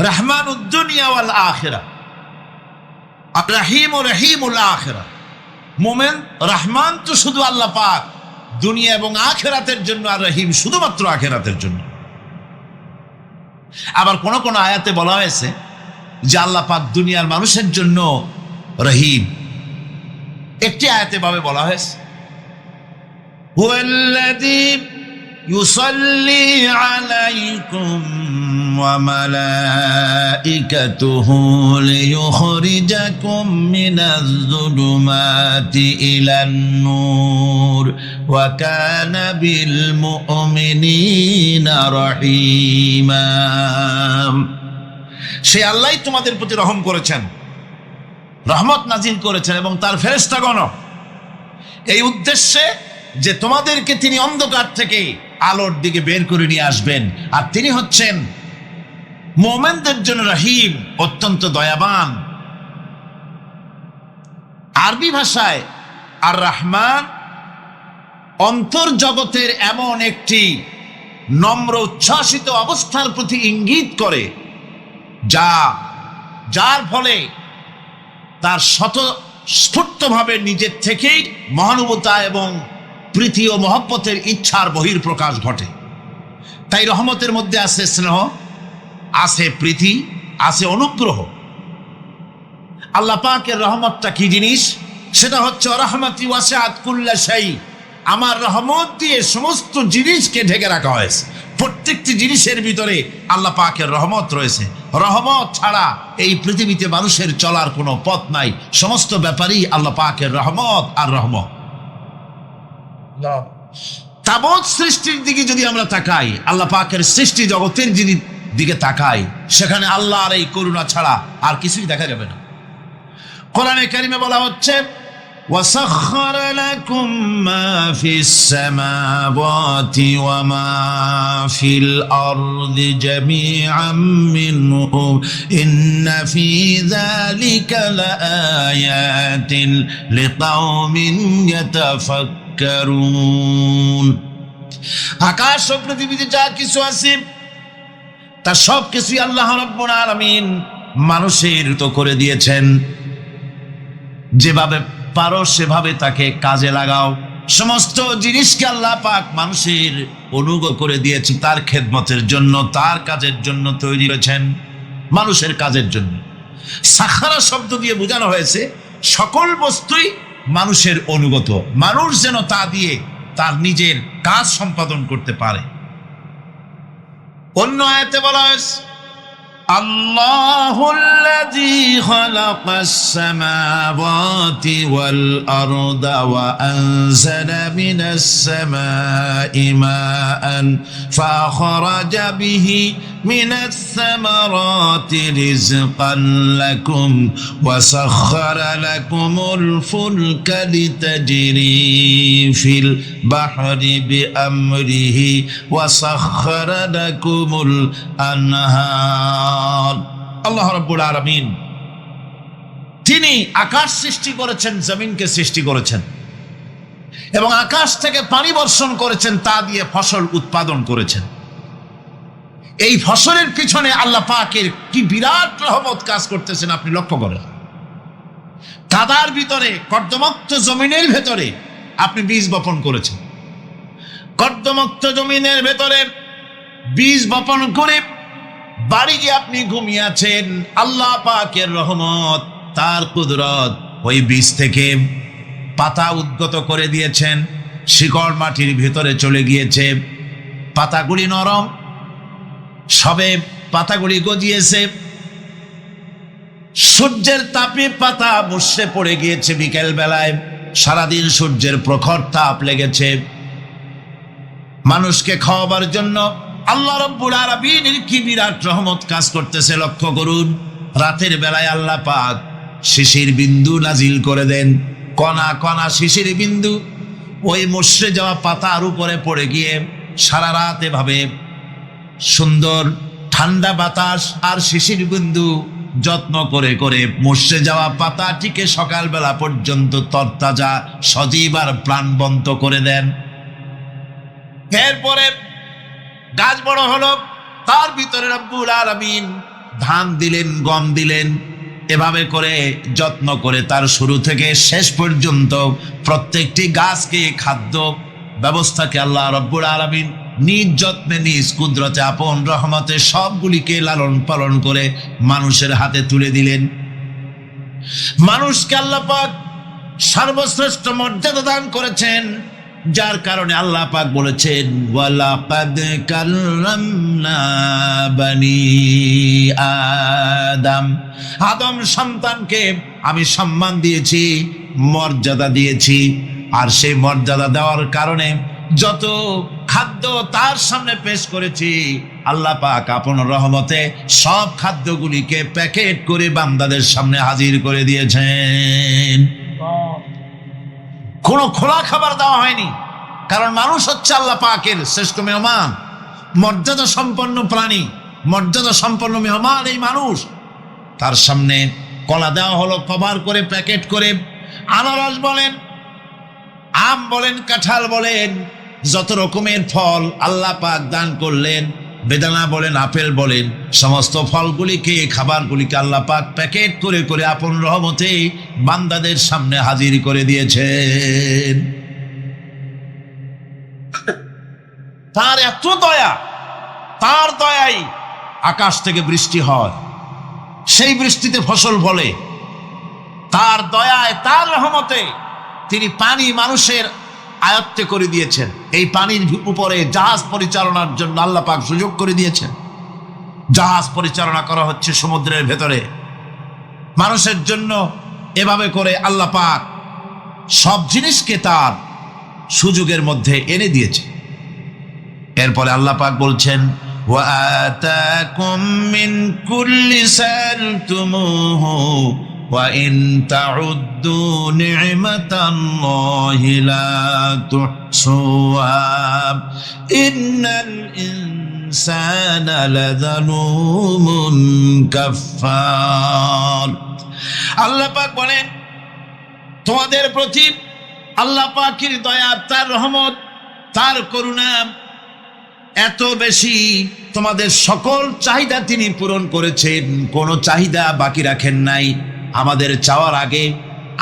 রহমানুদ দুনিয়া ওয়াল আখিরা, আর রহিম ও রহিমুল আখিরা। মোমেন রহমান তো শুধু আল্লাহ পাক দুনিয়া এবং আখিরাতের জন্য, আর রহিম শুধুমাত্র আখিরাতের জন্য। আবার কোন কোন আয়াতে বলা হয়েছে যে আল্লাহ পাক দুনিয়ার মানুষের জন্য রহিম। একটি আয়াতে ভাবে বলা হয়েছে, হুয়াল্লাযী ইউসাল্লি আলাইকুম ওয়া মালাইকাতুহু লিয়ুখরিজাকুম মিনাজ যুলুমাতি ইলান নূর ওয়া কানা বিল মুমিনিনা রহিমা। সে আল্লাহই তোমাদের প্রতি রহম করেছেন, রহমত নাজিল করেছেন, এবং তার ফেরেশতাগণ এই উদ্দেশ্যে যে তোমাদেরকে তিনি অন্ধকার থেকে আলোর দিকে বের করে নিয়ে আসবেন। আর তিনি হচ্ছেন মুমিনদের জন্য রহিম, অত্যন্ত দয়াবান। আরবি ভাষায় আর রহমান অন্তর্জগতের এমন একটি নম্র উচ্ছ্বাসিত অবস্থার প্রতি ইঙ্গিত করে, যার ফলে তার স্বতঃস্ফূর্তভাবে নিজের থেকেই মহানুভবতা এবং প্রীতি ও মহব্বতের ইচ্ছার বহির্প্রকাশ ঘটে। তাই রহমতের মধ্যে আছে স্নেহ, আছে প্রীতি, আছে অনুগ্রহ। আল্লাহ পাকের রহমতটা কি জিনিস? সেটা হচ্ছে রাহমাতি ওয়াসিআত কুল্লা শাই, আমার রহমত দিয়ে সমস্ত জিনিসকে ঢেকে রাখা হয়েছে। প্রত্যেকটি জিনিসের ভিতরে আল্লাহ পাকের রহমত রয়েছে। রহমত ছাড়া এই পৃথিবীতে মানুষের চলার কোনো পথ নাই। সমস্ত ব্যাপারেই আল্লাহ পাকের রহমত আর রহমত। তাবৎ সৃষ্টির দিকে যদি আমরা তাকাই, আল্লাহ পাকের সৃষ্টি জগতের যিনি দিকে তাকাই, সেখানে আল্লাহর এই করুণা ছাড়া আর কিছুই দেখা যাবে না। কোরআনে কারিমে বলা হচ্ছে وَسَخَّرَ لَكُم مَّا فِي السَّمَاوَاتِ وَمَا فِي الْأَرْضِ جَمِيعًا مِّنْهُ إِنَّ فِي ذَلِكَ لَآيَاتٍ لِقَوْمٍ يَتَفَكَّرُونَ। আকাশ ও পৃথিবীতে যা কিছু আছে তা সব কিছুই আল্লাহ রাব্বুল আলামিন মানুষের তো করে দিয়েছেন। যেভাবে পারো সেভাবে তাকে কাজে লাগাও। সমস্ত জিনিসকে আল্লাহ পাক মানুষের অনুগ্রহ করে দিয়েছে তার খেদমতের জন্য, তার কাজের জন্য তৈরি হয়েছেন, মানুষের কাজের জন্য। সাখারা শব্দ দিয়ে বোঝানো হয়েছে সকল বস্তুই মানুষের অনুগত, মানুষ যেন তা দিয়ে তার নিজের কাজ সম্পাদন করতে পারে। অন্য আয়াতে বলা হয়েছে আল্লাহুল্লাযী খালাকাস সামাওয়াতি ওয়াল আরদা ওয়া আনজালা মিনাস সামাই মাআন ফাখরাজা বিহি মিনাস সামারাতি রিজকান লাকুম ওয়া সাখখারা লাকুমুল ফুলকা লিতাজরি ফিল বাহরি বিআমরিহি ওয়া সাখখারা লাকুমুল আনহার। আল্লাহ রাব্বুল আলামিন তিনি আকাশ সৃষ্টি করেছেন, জমিনকে সৃষ্টি করেছেন এবং আকাশ থেকে পানি বর্ষণ করেছেন, তা দিয়ে ফসল উৎপাদন করেছেন। এই ফসলের পিছনে আল্লাহ পাকের কি বিরাট রহমত কাজ করতেছেন আপনি লক্ষ্য করেন। কাদার ভিতরে, কর্দমাক্ত জমিনের ভেতরে আপনি বীজ বপন করেছেন। কর্দমাক্ত জমিনের ভেতরে বীজ বপন করে বাড়ি গিয়ে আপনি ঘুমিয়ে আছেন। আল্লাহ পাকের রহমত, তার কুদরত, ওই বীজ থেকে পাতা উদ্গত করে দিয়েছেন, শিকড় মাটির ভেতরে চলে গিয়েছে, পাতাগুলি নরম, সবে পাতাগুলি গজিয়েছে, সূর্যের তাপে পাতা মুষড়ে পড়ে গিয়েছে। বিকেল বেলায় সারাদিন সূর্যের প্রখর তাপ লেগেছে। মানুষকে খাওয়াবার জন্য আল্লাহ রাব্বুল আলামিনের কি বিরাট রহমত কাজ করতেছে লক্ষ্য করুন। রাতের বেলায় আল্লাহ পাক শিশির বিন্দু নাজিল করে দেন, কণা কণা শিশির বিন্দু ওই মুষড়ে যাওয়া পাতার উপরে পড়ে গিয়ে সারা রাত এভাবে সুন্দর ঠান্ডা বাতাস আর শিশির বিন্দু যত্ন করে করে মুষড়ে যাওয়া পাতাটিকে সকালবেলা পর্যন্ত তরতাজা, সজীব আর প্রাণবন্ত করে দেন। এরপরে গাছ বড় হলো, তার ভিতরে রব্বুল আলামিন ধান দিলেন, গম দিলেন, এভাবে করে যত্ন করে তার শুরু থেকে শেষ পর্যন্ত প্রত্যেকটি গাছকে খাদ্য ব্যবস্থাকে আল্লাহ রব্বুল আলামিন নিজ যত্নে, নিজ কুদরতে, আপন রহমতে সবগুলিকে লালন পালন করে মানুষের হাতে তুলে দিলেন। মানুষকে আল্লাহ পাক সর্বশ্রেষ্ঠ মর্যাদা দান করেছেন, যার কারণে আল্লাহ পাক বলেছেন ওয়ালাকাদ কাররামনা বানি আদম, আদম সন্তানকে আমি সম্মান দিয়েছি, মর্যাদা দিয়েছি। আর সেই মর্যাদা দেওয়ার কারণে যত খাদ্য তার সামনে পেশ করেছি, আল্লাহ পাক আপন রহমতে সব খাদ্যগুলিকে প্যাকেট করে বান্দাদের সামনে হাজির করে দিয়েছেন। কোনো খোলা খাবার দেওয়া হয়নি, কারণ মানুষ হচ্ছে আল্লাহ পাকের শ্রেষ্ঠ মেহমান, মর্যাদা সম্পন্ন প্রাণী, মর্যাদা সম্পন্ন মেহমান এই মানুষ। তার সামনে কলা দেওয়া হলো কভার করে, প্যাকেট করে। আনারস বলেন, আম বলেন, কাঁঠাল বলেন, যত রকমের ফল আল্লাহ পাক দান করলেন, বেদানা বলেন, আপেল বলেন, সমস্ত ফলগুলিকে, খাবারগুলিকে আল্লাহ পাক প্যাকেট করে করে আপন রহমতে বান্দাদের সামনে হাজির করে দিয়েছেন। তার এত দয়া, তার দয়াই আকাশ থেকে বৃষ্টি হয়, সেই বৃষ্টিতে ফসল ফলে। তার দয়ায়, তার রহমতে তিনি পানি মানুষের আয়ত্তে করে দিয়েছেন। এই পানির উপরে জাহাজ পরিচালনার জন্য আল্লাহ পাক সুযোগ করে দিয়েছেন। জাহাজ পরিচালনা করা হচ্ছে সমুদ্রের ভেতরে মানুষের জন্য। এভাবে করে আল্লাহ পাক সব জিনিসকে তার সুযোগের মধ্যে এনে দিয়েছে। এরপরে আল্লাহ পাক বলছেন, وَآتَاكُم مِّن كُلِّ سَأَلْتُمُوهُ وَإِن تَعُدُّوا نِعْمَةَ اللَّهِ لَا تُحْصُوهَا إِنَّ الْإِنسَانَ لَظَلُومٌ كَفَّارٌ। আল্লাহ পাক বলেন, তোমাদের প্রতি আল্লাহ পাকের দয়া, তার রহমত, তার করুণা এত বেশি, তোমাদের সকল চাহিদা তিনি পূরণ করেছেন, কোনো চাহিদা বাকি রাখেন নাই। আমাদের চাওয়ার আগে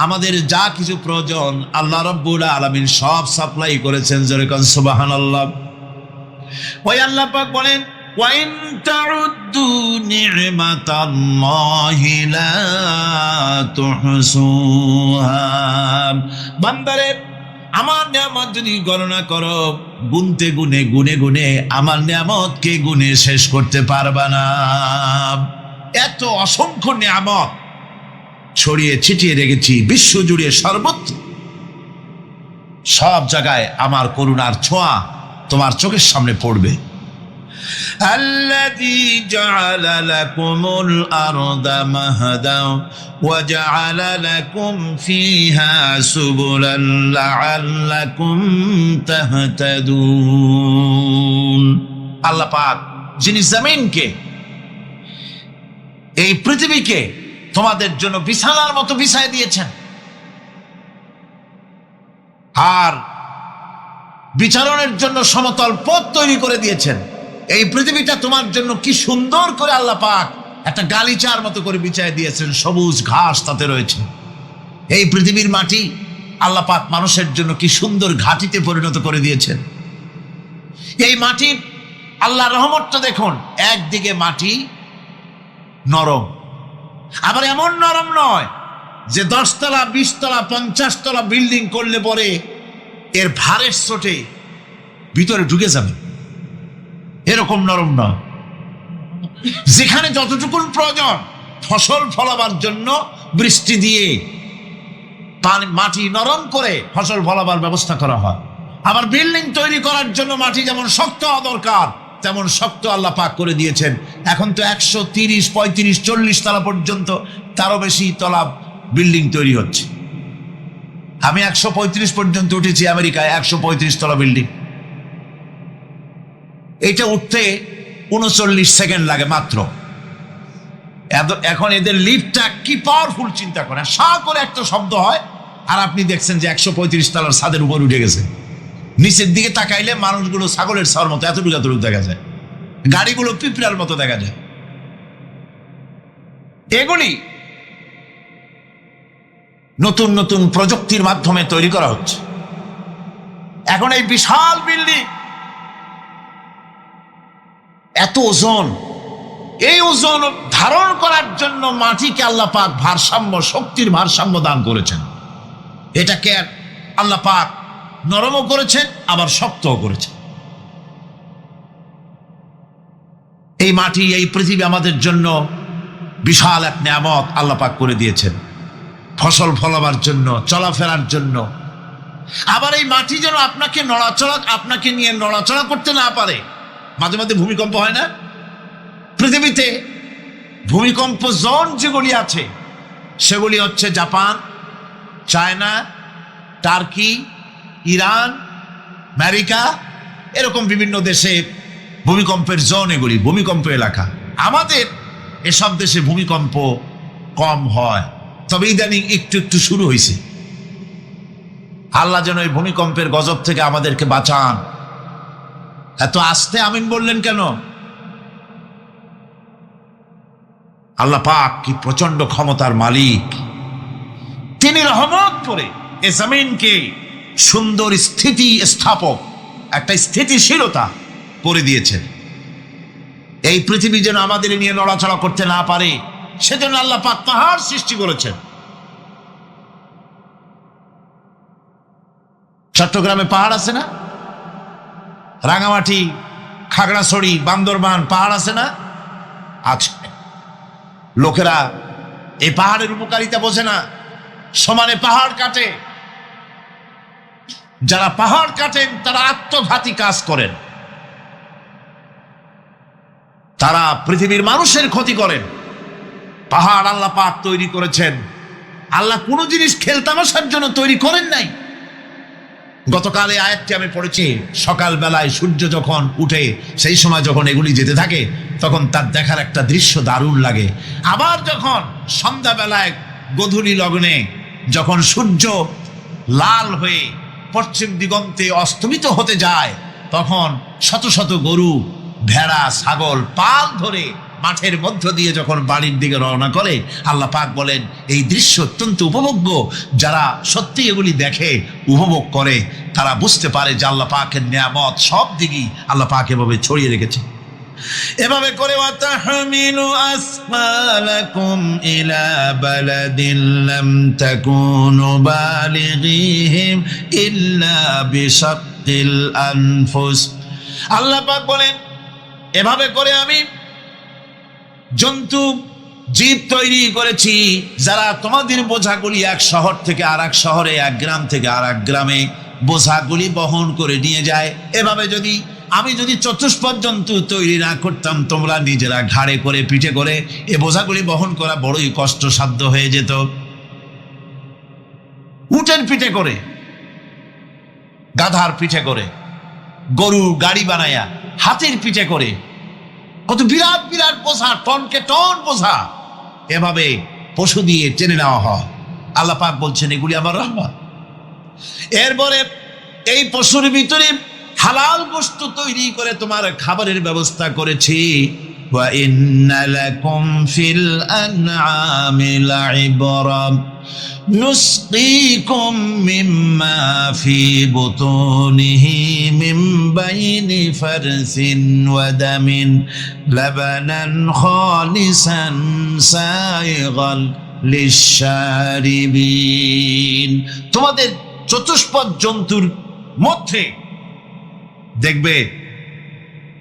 আমাদের যা কিছু প্রয়োজন আল্লাহ রাব্বুল আলামিন সব সাপ্লাই করেছেন। যেরকম সুবহানাল্লাহ। ওই আল্লাহ পাক বলেন, ওয়াইন তাউদ্দু নি'মাতাল্লাহি লা তুহসুহা। বান্দারে, আমার নিয়ামত যদি গণনা করো, গুনতে গুনে গুনে গুনে আমার নিয়ামতকে গুনে শেষ করতে পারবা না। এত অসংখ্য নিয়ামত ছড়িয়ে ছিটিয়ে রেখেছি বিশ্ব জুড়ে, সর্বত্র সব জায়গায় আমার করুণার ছোঁয়া তোমার চোখের সামনে পড়বে। الذي جعل لكم الأرض مهدا وجعل لكم فيها سبلا لعلكم تهتدون। আল্লাহ পাক যিনি জমিনকে, এই পৃথিবীকে তোমাদের জন্য বিছানার মতো বিছায় দিয়েছেন, আর বিচরণের জন্য সমতল পথ তৈরি করে দিয়েছেন। এই পৃথিবীটা তোমার জন্য কি সুন্দর করে আল্লাহ পাক একটা গালিচার মতো করে বিছায় দিয়েছেন, সবুজ ঘাস তাতে রয়েছে। এই পৃথিবীর মাটি আল্লাহ পাক মানুষের জন্য কি সুন্দর ঘাটিতে পরিণত করে দিয়েছেন। এই মাটির আল্লাহ রহমতটা দেখুন, একদিকে মাটি নরম, আবার এমন নরম নয় যে 10 তলা 20 তলা 50 তলা বিল্ডিং করলে পরে এর ভারের চোটে ভিতরে ঢুকে যাবে, এরকম নরম নয়। যেখানে যতটুকু প্রয়োজন ফসল ফলাবার জন্য বৃষ্টি দিয়ে মাটি নরম করে ফসল ফলাবার ব্যবস্থা করা হয়। আবার বিল্ডিং তৈরি করার জন্য মাটি যেমন শক্ত হওয়া দরকার তেমন শক্ত আল্লাহ পাক করে দিয়েছেন। এখন তো 130, 35, 40 তলা পর্যন্ত, তারও বেশি তলা বিল্ডিং তৈরি হচ্ছে। আমি 135 পর্যন্ত উঠেছি আমেরিকায়, 135 তলা বিল্ডিং। এটা উঠতে 39 সেকেন্ড লাগে মাত্র। এখন এদের লিফটটা কি পাওয়ারফুল চিন্তা করেন, সা করে একটা শব্দ হয়, আর আপনি দেখছেন যে 135 তলার ছাদের উপর উঠে গেছে। নিচের দিকে তাকাইলে মানুষগুলো ছাগলের ছাওয়ার মতো এতটুকু দেখা যায়, গাড়িগুলো পিঁপড়ার মতো দেখা যায়। এগুলি নতুন নতুন প্রযুক্তির মাধ্যমে তৈরি করা হচ্ছে। এখন এই বিশাল বিল্ডিং, এত ওজন, এই ওজন ধারণ করার জন্য মাটিকে আল্লাহ পাক ভারসাম্য, শক্তির ভারসাম্য দান করেছেন। এটাকে আল্লাহ পাক নরমও করেছেন, আবার শক্তও করেছেন। এই মাটি, এই পৃথিবী আমাদের জন্য বিশাল এক নিয়ামত আল্লাহ পাক করে দিয়েছেন, ফসল ফলাবার জন্য, চলাফেরার জন্য। আবার এই মাটি যেন আপনাকে নিয়ে নড়াচড়া করতে না পারে। মাঝে মাঝে ভূমিকম্প হয় না? পৃথিবীতে ভূমিকম্প জোন যেগুলি আছে সেগুলি হচ্ছে Japan, China, turkey, Iran, America, এরকম বিভিন্ন দেশে ভূমিকম্পের জোন, এগুলি ভূমিকম্প এলাকা। আমাদের এসব দেশে ভূমিকম্প কম হয়, তবে ইদানিং একটু একটু শুরু হয়েছে। আল্লাহ যেন এই ভূমিকম্পের গজব থেকে আমাদেরকে বাঁচান। এত আস্তে আমিন বললেন কেন? আল্লাহ পাক কি প্রচন্ড ক্ষমতার মালিক। তিনি রহমত করে এ জমিনকে সুন্দর স্থিতি স্থাপক, একটা স্থিতিশীলতা করে দিয়েছেন। এই পৃথিবী যেন আমাদের নিয়ে নড়াচড়া করতে না পারে, সেজন্য আল্লাহ পাক পাহাড় সৃষ্টি করেছেন। চট্টগ্রামে পাহাড় আছে না? রাঙামাটি, খাগড়াছড়ি, বান্দরবান পাহাড় আছে না? আছে। লোকেরা এই পাহাড়ের উপকারিতা বোঝে না, সমানে পাহাড় কাটে। যারা পাহাড় কাটেন তারা আত্মঘাতী কাজ করেন, তারা পৃথিবীর মানুষের ক্ষতি করেন। পাহাড় আল্লাহ পাক তৈরি করেছেন। আল্লাহ কোনো জিনিস খেলতামাশার জন্য তৈরি করেন নাই। গতকাল এই আয়াতটি আমি পড়েছি, সকালবেলায় সূর্য যখন উঠে সেই সময় যখন এগুলি যেতে থাকে তখন তার দেখার একটা দৃশ্য দারুণ লাগে। আবার যখন সন্ধ্যাবেলায় গোধূলি লগ্নে যখন সূর্য লাল হয়ে পশ্চিম দিগন্তে অস্তমিত হতে যায় তখন শত শত গরু, ভেড়া, ছাগল পাল ধরে মাঠের মধ্য দিয়ে যখন বাড়ির দিকে রওনা করে, আল্লাহ পাক বলেন এই দৃশ্য অত্যন্ত উপভোগ্য। যারা সত্যি এগুলি দেখে, উপভোগ করে, তারা বুঝতে পারে যে আল্লাহ পাকের নিয়ামত সব দিকেই আল্লাহ পাক এভাবে ছড়িয়ে রেখেছে। এভাবে করে ওয়াতাহমিলু আসফালাকুম ইলা বালাদিন লাম তাকুনু বালিগিহিম ইল্লা বিশাক্কিল আনফুস। আল্লাহ পাক বলেন এভাবে করে আমি জন্তু জীব তৈরি করেছি যারা তোমাদের বোঝাগুলি এক শহর থেকে আর এক শহরে, এক গ্রাম থেকে আর এক গ্রামে বোঝাগুলি বহন করে নিয়ে যায়। এভাবে আমি যদি চতুষ্পদ জন্তু তৈরি না করতাম, তোমরা নিজেরা ঘাড়ে করে পিঠে করে এ বোঝাগুলি বহন করা বড়ই কষ্টসাধ্য হয়ে যেত। উটের পিঠে করে, গাধার পিঠে করে, গরুর গাড়ি বানায়া, হাতির পিঠে করে, কত বিরাট বিরাট বোঝা, টনকে টন বোঝা এভাবে পশু দিয়ে টেনে নেওয়া হয়। আল্লাহ পাক বলছেন এগুলি আমার রহমত। এরপরে এই পশুর ভিতরে হালাল বস্তু তৈরি করে তোমার খাবারের ব্যবস্থা করেছি। ওয়া ইন্না লাকুম ফিল আনআমি লাইবরা নুসকিকুম মিম্মা ফি বুতুনিহি মিন বাইনি ফারসিন ওয়া দামিন লাবানান খালিসান সাইগাল লিশশারিবিন। তোমাদের চতুষ্পদ জন্তুর মধ্যে দেখবে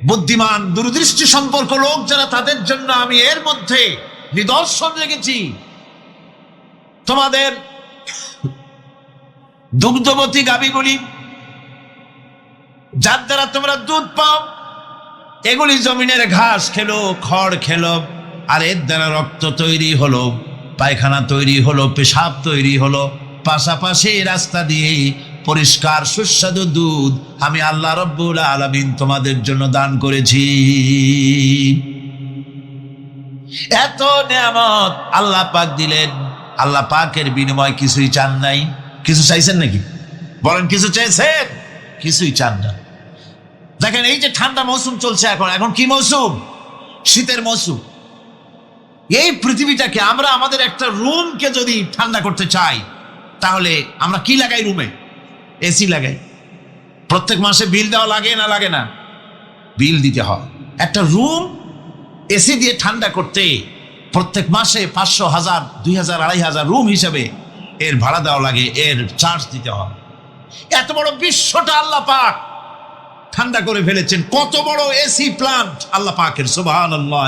বুদ্ধিমান দূরদৃষ্টি সম্পর্ক লোক যারা, তাদের জন্য আমি এর মধ্যে নিদর্শন রেখেছি। তোমাদের দুগ্ধবতী গাভীগুলি যার দ্বারা তোমরা দুধ পাও, এগুলি জমিনের ঘাস খেলো, খড় খেলো, আর এর দ্বারা রক্ত তৈরি হলো, পায়খানা তৈরি হলো, পেশাব তৈরি হলো। পাশাপাশি রাস্তা দিয়ে পরিষ্কার সুস্বাদু দুধ আমি আল্লাহ রব্বুল আলামিন তোমাদের জন্য দান করেছি। এত নিয়ামত আল্লাহ পাক দিলেন, আল্লাহ পাকের বিনিময় কিছুই চান নাই। কিছু চাইছেন নাকি? বলেন কিছু চেয়েছেন? কিছুই চান না। দেখেন এই যে ঠান্ডা মৌসুম চলছে, এখন কি মৌসুম? শীতের মৌসুম। এই পৃথিবীটাকে আমরা আমাদের একটা রুমকে যদি ঠান্ডা করতে চাই তাহলে আমরা কি লাগাই? রুমে এসি লাগাই। প্রত্যেক মাসে বিল দেওয়া লাগে না লাগে না? বিল দিতে হয়। একটা রুম এসি দিয়ে ঠান্ডা করতে প্রত্যেক মাসে 500, 1000, 2000, 2500 রুম হিসাবে এর ভাড়া দেওয়া লাগে, এর চার্জ দিতে হয়। এত বড় বিশ্বটা আল্লাহ পাক ঠান্ডা করে ফেলেছেন। কত বড় এসি প্লান্ট আল্লাহ পাকের, সুবহানাল্লাহ।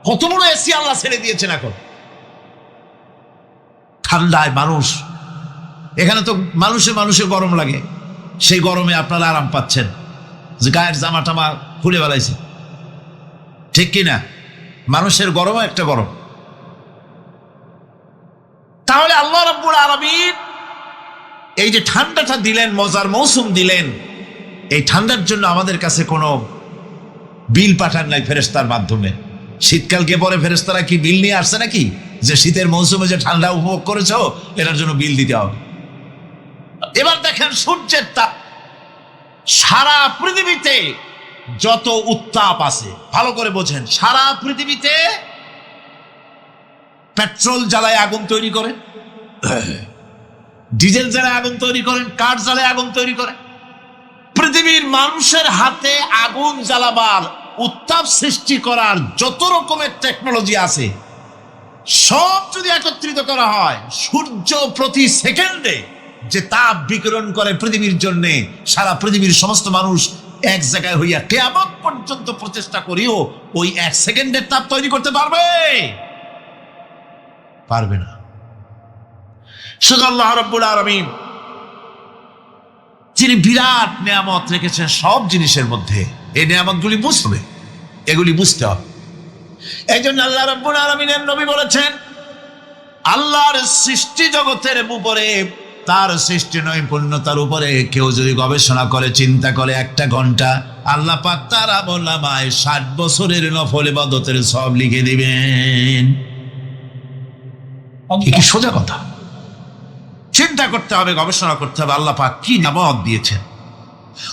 কত বড় এসি আল্লাহ ছেড়ে দিয়েছেন। এখন ঠান্ডায় মানুষ, এখানে তো মানুষের গরম লাগে, সেই গরমে আপনারা আরাম পাচ্ছেন, যে গায়ের জামা টামা খুলে বেলাইছে, ঠিক কিনা? মানুষের গরমও একটা গরম। তাহলে আল্লাহ রাব্বুল আলামিন এই যে ঠান্ডাটা দিলেন, মজার মৌসুম দিলেন, এই ঠান্ডার জন্য আমাদের কাছে কোনো বিল পাঠান নাই ফেরেশতার মাধ্যমে। শীতকালকে পরে ফেরেশতারা কি বিল নিয়ে আসছে নাকি যে শীতের মৌসুমে যে ঠান্ডা উপভোগ করেছো এটার জন্য বিল দিতে হবে? এবার দেখেন সূর্যের তাপ। সারা পৃথিবীতে যত উত্তাপ আছে, ভালো করে বোঝেন, সারা পৃথিবীতে পেট্রোল জ্বালায় আগুন তৈরি করে, ডিজেল জ্বালায় আগুন তৈরি করেন, কাঠ জ্বালায় আগুন তৈরি করে। পৃথিবীর মানুষের হাতে আগুন জ্বালাবার উত্তাপ সৃষ্টি করার যত রকমের টেকনোলজি আছে সব যদি একত্রিত করা হয়, সূর্য প্রতি সেকেন্ডে যে তাপ বিকিরণ করে পৃথিবীর জন্য, সারা পৃথিবীর সমস্ত মানুষ এক জায়গায় হইয়া কিয়ামত পর্যন্ত প্রচেষ্টা করিও ওই 1 সেকেন্ডের তাপ তৈরি করতে পারবে? পারবে না। শুধু আল্লাহ রাব্বুল আলামিন যিনি বিরাট নিয়ামত রেখেছেন সব জিনিসের মধ্যে, এই নিয়ামতগুলি বুঝতে, এগুলি বুঝতে হবে। এই জন্য আল্লাহ রাব্বুল আলামিনের নবী বলেছেন, আল্লাহর সৃষ্টি জগতের উপরে, তার সৃষ্টি নৈপুণ্যতার উপরে কেউ যদি গবেষণা করে, চিন্তা করে 1 ঘন্টা, আল্লাহ পাক তার আমলনামায় 60 বছরের নফল ইবাদতের সওয়াব লিখে দিবেন। কি সোজা কথা। চিন্তা করতে হবে, গবেষণা করতে হবে আল্লাহ পাক কি নিয়ামত দিয়েছেন।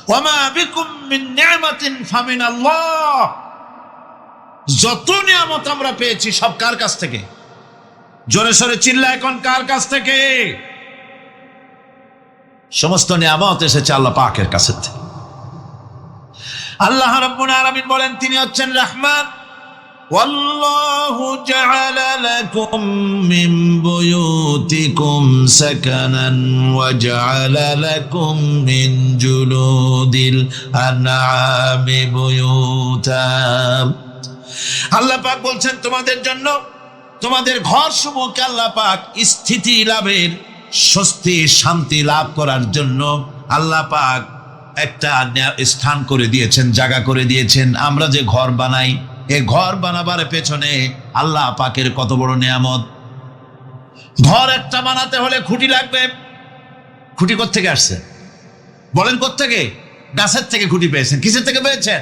ওয়ামা বিকুম মিন নি'মাতিন ফামিনাল্লাহ। যত নিয়ামত আমরা পেয়েছি সব কার কাছ থেকে? জোরে সোরে চিল্লা এখন, কার কাছ থেকে? সমস্ত নিয়ামত এসেছে আল্লাহ পাকের কাছে থেকে। আল্লাহ রাব্বুল আলামিন বলেন তিনি হচ্ছেন রহমান। ওয়াল্লাহু জাআলা লাকুম মিন বুয়ুতিকুম সাকানান ওয়া জাআলা লাকুম মিন জুলুদিল আনআমি বুয়ুতা। আল্লাহ পাক বলছেন তোমাদের জন্য তোমাদের ঘর সমূহকে আল্লাহ পাক স্থিতি লাভের, স্বস্তি শান্তি লাভ করার জন্য আল্লাহ পাক একটা স্থান করে দিয়েছেন, জায়গা করে দিয়েছেন। আমরা যে ঘর বানাই, এই ঘর বানাবার পেছনে আল্লাহ পাকের কত বড় নিয়ামত। ঘর একটা বানাতে হলে খুঁটি লাগবে। খুঁটি কোত্থেকে আসছে বলেন? কোত্থেকে? গাছের থেকে খুঁটি পেয়েছেন। কিসের থেকে পেয়েছেন?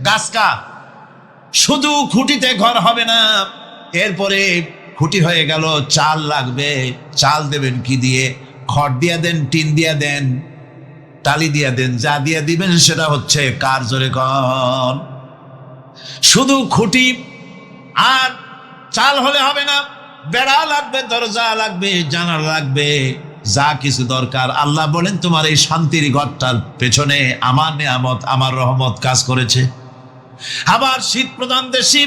গাছ কা। শুধু খুঁটিতে ঘর হবে না, এরপরে খুঁটি হয়ে গেল, চাল লাগবে। চাল দেবেন কি দিয়ে? খড় দিয়া দেন, টিন দিয়া দেন, টালি দিয়া দেন, যা দিয়া দিবেন সেটা হচ্ছে কার? জোরে কর। শুধু খুঁটি আর চাল হলে হবে না, বেড়া লাগবে, দরজা লাগবে, জানালা লাগবে, যা কিছু দরকার। আল্লাহ বলেন তোমার এই শান্তির ঘরটার পেছনে আমার নিয়ামত, আমার রহমত কাজ করেছে। আবার শীত প্রধান দেশে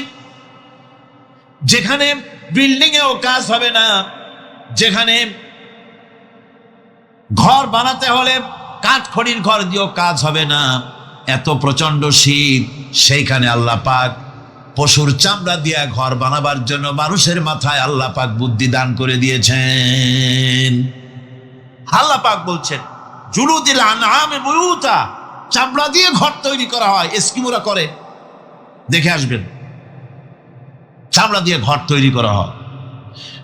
যেখানে বিল্ডিং এও কাজ হবে না, যেখানে ঘর বানাতে হলে কাঠখড়ির ঘর দিয়েও কাজ হবে না, এত প্রচন্ড শীত, সেইখানে আল্লাহ পাক পশুর চামড়া দিয়া ঘর বানাবার জন্য মানুষের মাথায় আল্লাহ পাক বুদ্ধি দান করে দিয়েছেন। আল্লাহ পাক বলছেন জুলুদিল আনআমি বুয়ুতা, চামড়া দিয়ে ঘর তৈরি করা হয়। এস্কিমোরা করে, দেখে আসবেন, চামড়া দিয়ে ঘর তৈরি করা হয়।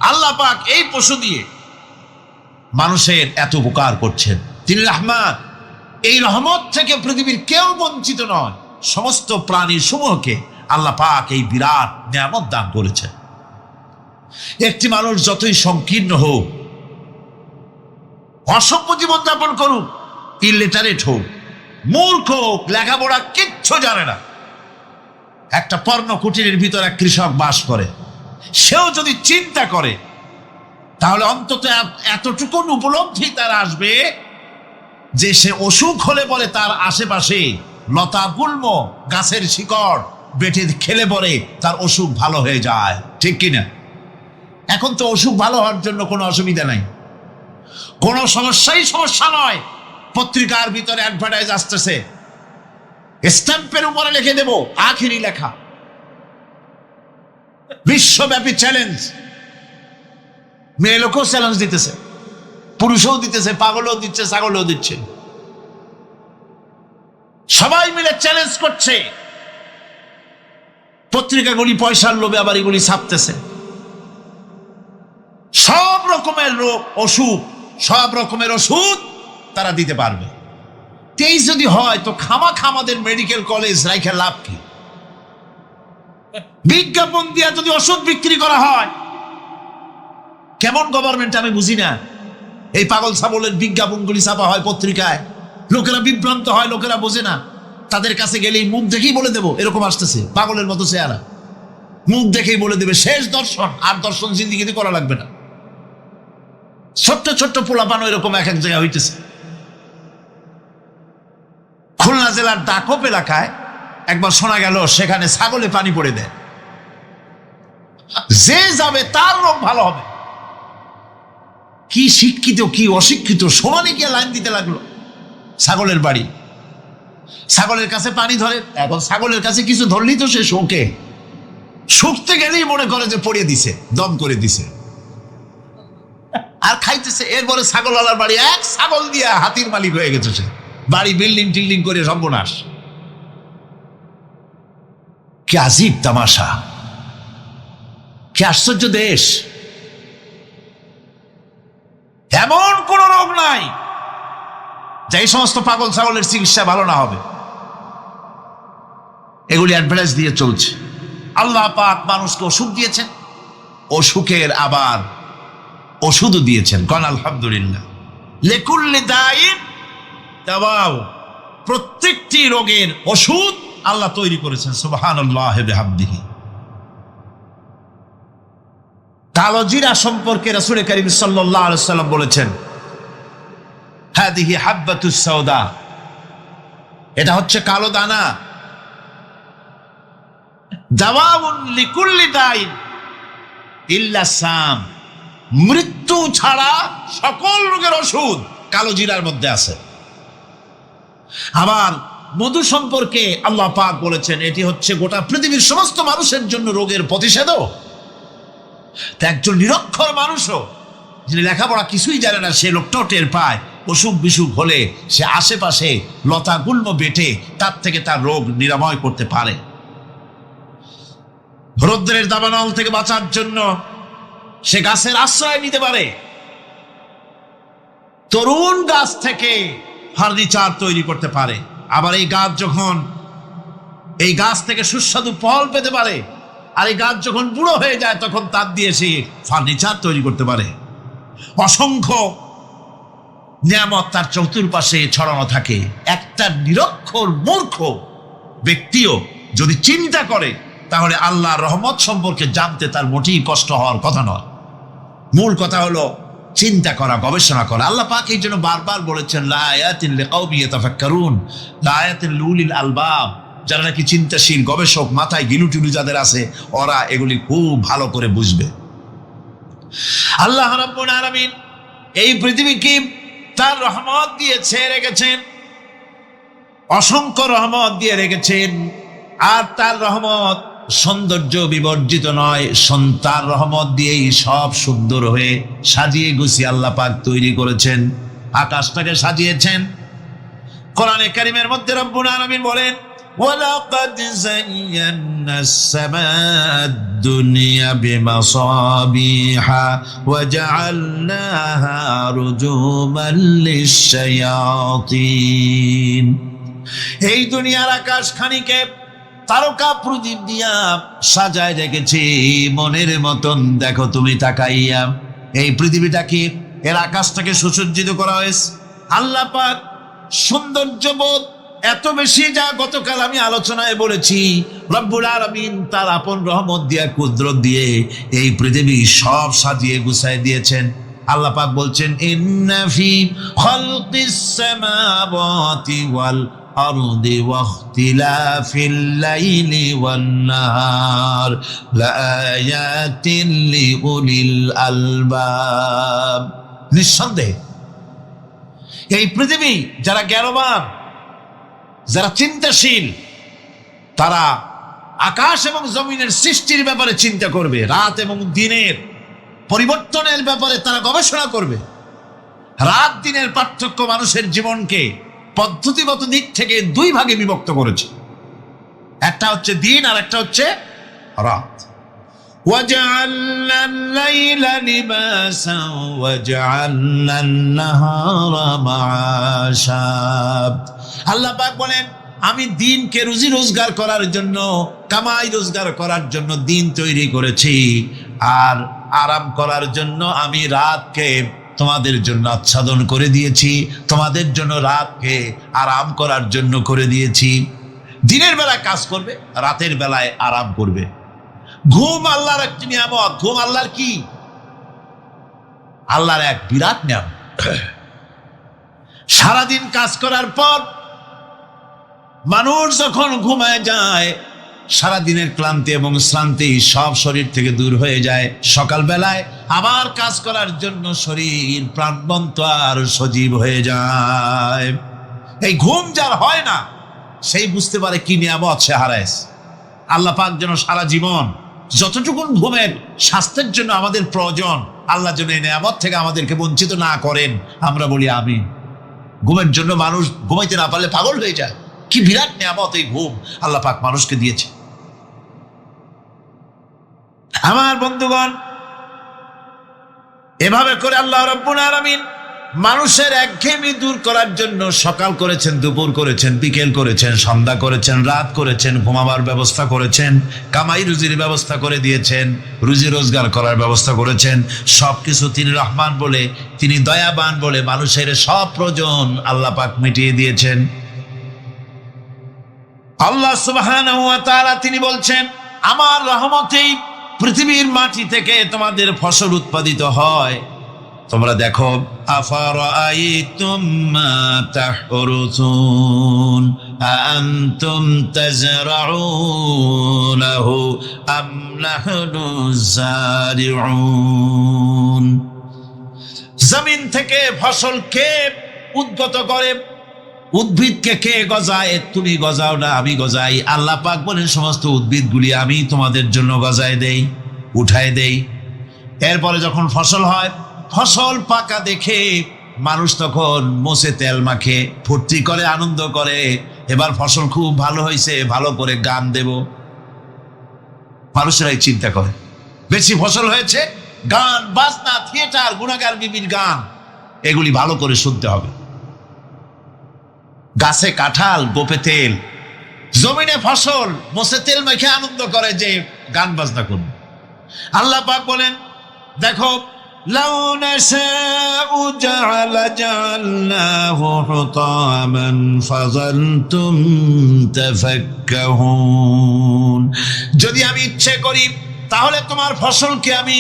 আল্লাহ পাক এই পশু দিয়ে মানুষের এত উপকার করছেন। তিনি রহমান। এই রহমত থেকে পৃথিবীর কেউ বঞ্চিত নয়। সমস্ত প্রাণী সমূহকে আল্লাহ পাক এই বিরাট নিয়ামত দান করেছেন। একটি মানুষ যতই সংকীর্ণ হোক, অসভ্য জীবনযাপন করুক, ইলিটারেট হোক, মূর্খ হোক, লেখাপড়া কিচ্ছু জানে না, একটা পর্ণ কুটিরের ভিতরে এক কৃষক বাস করে, সেও যদি চিন্তা করে তাহলে অন্তত এতটুকু উপলব্ধি তার আসবে যে সে অসুখ হলে পরে তার আশেপাশে লতা গুল্ম, গাছের শিকড় বেটে খেলে পরে তার অসুখ ভালো হয়ে যায়। ঠিক কিনা? এখন তো অসুখ ভালো হওয়ার জন্য কোনো অসুবিধা নাই, কোনো সমস্যা নয়। পত্রিকার ভিতরে অ্যাডভার্টাইজ আসতেছে, স্ট্যাম্পের উপরে লিখে দেব আখিরি লেখা, বিশ্বব্যাপী চ্যালেঞ্জ। মেয়ে লোকও চ্যালেঞ্জ দিতেছে, পুরুষও দিতেছে, পাগলও দিচ্ছে, ছাগলও দিচ্ছে, সবাই মিলে চ্যালেঞ্জ করছে। পত্রিকাগুলি পয়সার লোভে আবার এগুলি ছাপতেছে। সব রকমের রোগ, অসুখ, সব রকমের ওষুধ তারা দিতে পারবে। তেই যদি হয় তো খামাখা আমাদের মেডিকেল কলেজ রাইখা লাভ কি? বিজ্ঞাপন দিয়া যদি ওষুধ বিক্রি করা হয়, কেমন গভর্নমেন্ট আমি বুঝি না। এই পাগল ছাগলের বিজ্ঞাপনগুলি ছাপা হয় পত্রিকায়, লোকেরা বিভ্রান্ত হয়, লোকেরা বোঝে না। তাদের কাছে গেলেই মুখ দেখেই বলে দেবো এরকম আসতেছে, পাগলের মতো চেহারা, মুখ দেখেই বলে দেবে শেষ দর্শন, আর দর্শন জিন্দিগিতে করা লাগবে না। ছোট্ট ছোট্ট পোলাপানো এরকম এক এক জায়গায় হইতেছে। খুলনা জেলার ডাকপ এলাকায় একবার শোনা গেল সেখানে ছাগলে পানি পড়ে দেয়, যে যাবে তার রোগ ভালো হবে। কি শিক্ষিত কি অশিক্ষিত সমানে গিয়ে লাইন দিতে লাগলো। ছাগলের বাড়ি, ছাগলের কাছে পানি ধরে, এখন ছাগলের কাছে কিছু ধরলেই তো সে শোকে, শুকতে গেলেই মনে করে যে পড়িয়ে দিছে, দম করে দিছে, আর খাইতেছে। এরপরে ছাগলওয়ালার বাড়ি এক ছাগল দিয়া হাতির মালিক হয়ে গেছে সে, বাড়ি বিল্ডিং টিল্ডিং করে সর্বনাশ। কি আজীব তামাশা, কি আশ্চর্য দেশ। এমন কোন রোগ নাই যে এই সমস্ত পাগল ছাগলের চিকিৎসা ভালো না হবে। এগুলি অ্যাডভার্টাইজ দিয়ে চলছে। আল্লাহ পাক মানুষকে অসুখ দিয়েছেন, অসুখের আবার ওষুধও দিয়েছেন। কোন আলহামদুলিল্লাহ। লিকুল্লি দাইন দাওয়াও, প্রত্যেকটি রোগের ওষুধ আল্লাহ তৈরি করেছেন। সুবহানাল্লাহ বিহামদিহি। কালো জিরা সম্পর্কে রাসূল কারীম সাল্লাল্লাহু আলাইহি ওয়াসাল্লাম বলেছেন, হাদিহি হাব্বাতুস সাওদা, এটা হচ্ছে কালো দানা। দাওয়াউন লিকুল্লি দাইন ইল্লা সাম, মৃত্যু ছাড়া সকল রোগের ওষুধ কালো জিরার মধ্যে আছে। আবার মধু সম্পর্কে আল্লাহ পাক বলেছেন, এটি হচ্ছে গোটা পৃথিবীর সমস্ত মানুষের জন্য রোগের প্রতিষেধক। একজন নিরক্ষর মানুষও, যিনি লেখাপড়া কিছুই জানে না, সে লোকটাও টের পায় অসুখ বিসুখ হলে সে আশেপাশে লতা গুল্ম বেটে তার থেকে তার রোগ নিরাময় করতে পারে। রৌদ্রের দাবানল থেকে বাঁচার জন্য সে গাছের আশ্রয় নিতে পারে। তরুণ গাছ থেকে ফার্নিচার তৈরি করতে পারে। আবার এই গাছ যখন, এই গাছ থেকে সুস্বাদু ফল পেতে পারে, আর এই গাছ যখন বুড়ো হয়ে যায় তখন তার দিয়ে সে ফার্নিচার তৈরি করতে পারে। অসংখ্য নিয়ামত তার চতুর্পাশে ছড়ানো থাকে। একটা নিরক্ষর মূর্খ ব্যক্তিও যদি চিন্তা করে তাহলে আল্লাহর রহমত সম্পর্কে জানতে তার মোটেই কষ্ট হওয়ার কথা নয়। মূল কথা হলো চিন্তা করা, গবেষণা করা। আল্লাহ পাক এই জন্য বারবার বলেছেন, লা আয়াতিন লিকাউমি ইয়াতাফাক্কারুন, লা আয়াতিন লিউলিল আলবাব, যারা নাকি চিন্তাশীল গবেষক, মাথায় গিলুটিলু যাদের আছে, ওরা এগুলি খুব ভালো করে বুঝবে। আল্লাহ রাব্বুল আলামিন এই পৃথিবীকে তার রহমত দিয়ে ছেয়ে রেখেছেন, অসংখ্য রহমত দিয়ে রেখেছেন। আর তার রহমত সৌন্দর্য বিবর্জিত নয়, তার রহমত দিয়েই সব সুন্দর হয়ে সাজিয়ে গুছিয়ে আল্লাহ পাক তৈরি করেছেন। আকাশটাকে সাজিয়েছেন। কোরআনে কারীমের মধ্যে রব্বুল আলামিন বলেন, ওয়ালাকাদ যায়্যানা আস-সামাআদ দুনিয়া বিমাসাবিহা ওয়া জাআলনাহা রুজুমান লিশ-শায়াতিন। এই দুনিয়ার আকাশ খানিকে তারকা প্রদীপ দিয়া সাজায় রেখেছি মনের মতন। দেখো তুমি তাকাইয়া, এই পৃথিবীটাকে, এর আকাশটাকে সুসজ্জিত করা হয়েছে। আল্লাহ পাক সৌন্দর্যবোধ এত বেশি, যা গতকাল আমি আলোচনায় বলেছি, রব্বুল আলামিন তার আপন রহমত দিয়া, কুদরত দিয়ে এই পৃথিবী সব সাজিয়ে গুছায় দিয়েছেন। আল্লাহ পাক বলছেন, ইন্না ফি খালকিস সামাওয়াতি ওয়াল আরদি ওয়াখতিলাফিল লাইলি ওয়ান নাহার লাআয়াতিন লিউলিল আলবাব। নিঃসন্দেহে এই পৃথিবী, যারা জ্ঞানবান, যারা চিন্তাশীল, তারা আকাশ এবং জমিনের সৃষ্টির ব্যাপারে চিন্তা করবে, রাত এবং দিনের পরিবর্তনের ব্যাপারে তারা গবেষণা করবে। রাত দিনের পার্থক্য মানুষের জীবনকে পদ্ধতিগত দিক থেকে দুই ভাগে বিভক্ত করেছে। একটা হচ্ছে দিন আর একটা হচ্ছে রাত। وَجَعَلْنَا اللَّيْلَ لِبَاسًا وَجَعَلْنَا النَّهَارَ مَعَاشًا। আল্লাহ পাক বলেন, আমি দিনকে রুজি রোজগার করার জন্য, কামাই রোজগার করার জন্য দিন তৈরি করেছি, আর আরাম করার জন্য আমি রাতকে তোমাদের জন্য আচ্ছাদন করে দিয়েছি। তোমাদের জন্য রাতকে আরাম করার জন্য করে দিয়েছি। দিনের বেলায় কাজ করবে, রাতের বেলায় আরাম করবে। ঘুম আল্লাহর একটি নিয়ামত। ঘুম আল্লাহর কি? আল্লাহর এক বিরাট নিয়ামত। সারাদিন কাজ করার পর মানুষ যখন ঘুমায় যায় সারা দিনের ক্লান্তি এবং শ্রান্তি সব শরীর থেকে দূর হয়ে যায়, সকালবেলায় আবার কাজ করার জন্য শরীর প্রাণবন্ত আর সজীব হয়ে যায়। এই ঘুম যার হয় না সেই বুঝতে পারে কি নিয়ামত সে হারাইছে। আল্লাহ পাক যেন সারা জীবন যতটুকুন ঘুমের স্বাস্থ্যের জন্য আমাদের প্রয়োজন, আল্লাহ যেন এই নিয়ামত থেকে আমাদেরকে বঞ্চিত না করেন। আমরা বলি আমিন। ঘুমের জন্য মানুষ ঘুমাইতে না পারলে পাগল হয়ে যায়। কি বিরাট নিয়ামত এই ঘুম আল্লাহ পাক মানুষকে দিয়েছে। আমার বন্ধুগণ, এভাবে করে আল্লাহ রাব্বুল আলামিন মানুষের একঘেয়েমি দূর করার জন্য সকাল করেছেন, দুপুর করেছেন, বিকেল করেছেন, সন্ধ্যা করেছেন, রাত করেছেন, ঘুমাবার ব্যবস্থা করেছেন, কামাই রুজির ব্যবস্থা করে দিয়েছেন, রুজি রোজগার করার ব্যবস্থা করেছেন। সবকিছু তিনি রহমান বলে, তিনি দয়াবান বলে মানুষের সব প্রয়োজন আল্লাহ পাক মিটিয়ে দিয়েছেন। আল্লাহ সুবহানাহু ওয়া তাআলা তিনি বলছেন, আমার রহমতেই পৃথিবীর মাটি থেকে তোমাদের ফসল উৎপাদিত হয়। তোমরা দেখো, আফারাআইতুম মা তাহরুসুন আনতুম তাজরাউনাহু আম নাহনুজ জারিউন। জমিন থেকে ফসল কে উদ্গত করে? উদ্ভিদকে কে গজায়? তুমি গজাও না, আমি গজাই। আল্লাহ পাক বলেন, সমস্ত উদ্ভিদগুলি আমি তোমাদের জন্য গজায় দেই, উঠায় দেই। এরপরে যখন ফসল হয়, ফসল পাকা দেখে মানুষ তখন মোষে তেল মাখে, ফুর্তি করে, আনন্দ করে। এবার ফসল খুব ভালো হয়েছে, ভালো করে গান দেব। মানুষেরাই চিন্তা করে, বেশি ফসল হয়েছে, গান বাজনা, থিয়েটার, গুণাগার বিবির গান, এগুলি ভালো করে শুনতে হবে। গাছে কাঁঠাল, গোপে তেল, জমিনে ফসল, মোষে তেল মেখে আনন্দ করে যে গান বাজনা করবে। আল্লাহ পাক বলেন, দেখো, লাউ নাশাউ জাআলনাহু হুতামান ফাযালতুম তাফাক্কাহুন। যদি আমি ইচ্ছে করি তাহলে তোমার ফসলকে আমি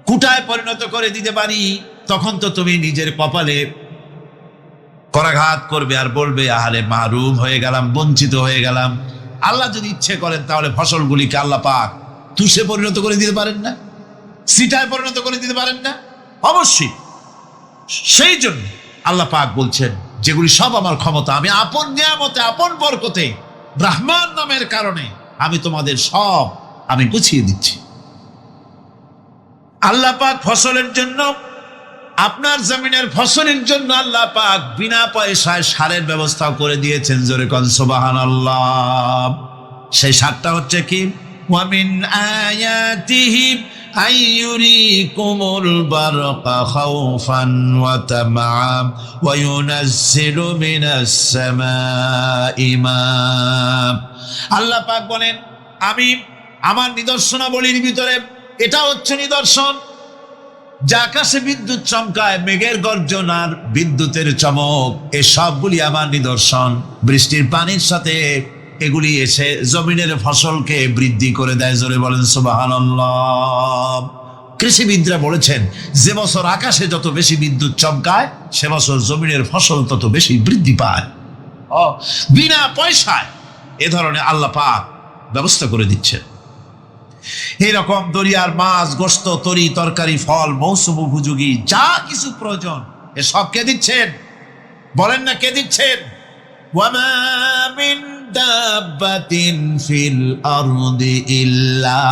কুটায় পরিণত করে দিতে পারি। তখন তো তুমি নিজের কপালে করাঘাত করবে আর বলবে, আহারে মাহরুম হয়ে গেলাম, বঞ্চিত হয়ে গেলাম। আল্লাহ যদি ইচ্ছে করেন তাহলে ফসলগুলিকে আল্লাহ পাক তুষে পরিণত করে দিতে পারেন না? সিটায় পরিণত করে দিতে পারেন না? অবশ্যই। সেই জন্য আল্লাহ পাক বলছেন, যেগুলি সব আমার ক্ষমতা, আমি আপন নিয়ামতে, আপন বরকতে, ব্রাহ্মণ নামের কারণে আমি তোমাদের সব আমি গুছিয়ে দিচ্ছি। আল্লাহ পাক ফসলের জন্য, আপনার জমিনের ফসলের জন্য আল্লাহ পাক বিনা পয়সায় সারের ব্যবস্থা করে দিয়েছেন। জোরে কোন সুবহানাল্লাহ। সেই সারটা হচ্ছে কি? ওয়া মিন আয়াতিহি আইয়ুরিকুমুল বারকা খাউফান ওয়া তামআম ওয়া ইউনাজ্জিলু মিনাস সামাই মা। আল্লাহ পাক বলেন, আমি আমার নিদর্শনাবলীর ভিতরে এটা হচ্ছে নিদর্শন, যে আকাশে বিদ্যুৎ চমকায়, মেঘের গর্জন আর বিদ্যুতের চমক, এ সবগুলি আমার নিদর্শন। বৃষ্টির পানির সাথে এগুলি এসে জমিনের ফসলকে বৃদ্ধি করে দেয়। জোরে বলেন সুবহানাল্লাহ। কৃষিবিদরা বলেছেন, যে বছর আকাশে যত বেশি বিদ্যুৎ চমকায় সে বছর জমিনের ফসল তত বেশি বৃদ্ধি পায়। বিনা পয়সায় এ ধরনের আল্লাহ পাক ব্যবস্থা করে দিচ্ছেন। এইরকম দরিয়ার মাছ, গোশত, তরি তরকারি, ফল, মৌসুম উপযোগী যা কিছু প্রয়োজন এ সব কে দিচ্ছেন? বলেন না কে দিচ্ছেন? ওয়ামা মিন দাব্বাতিন ফিল আরদি ইল্লা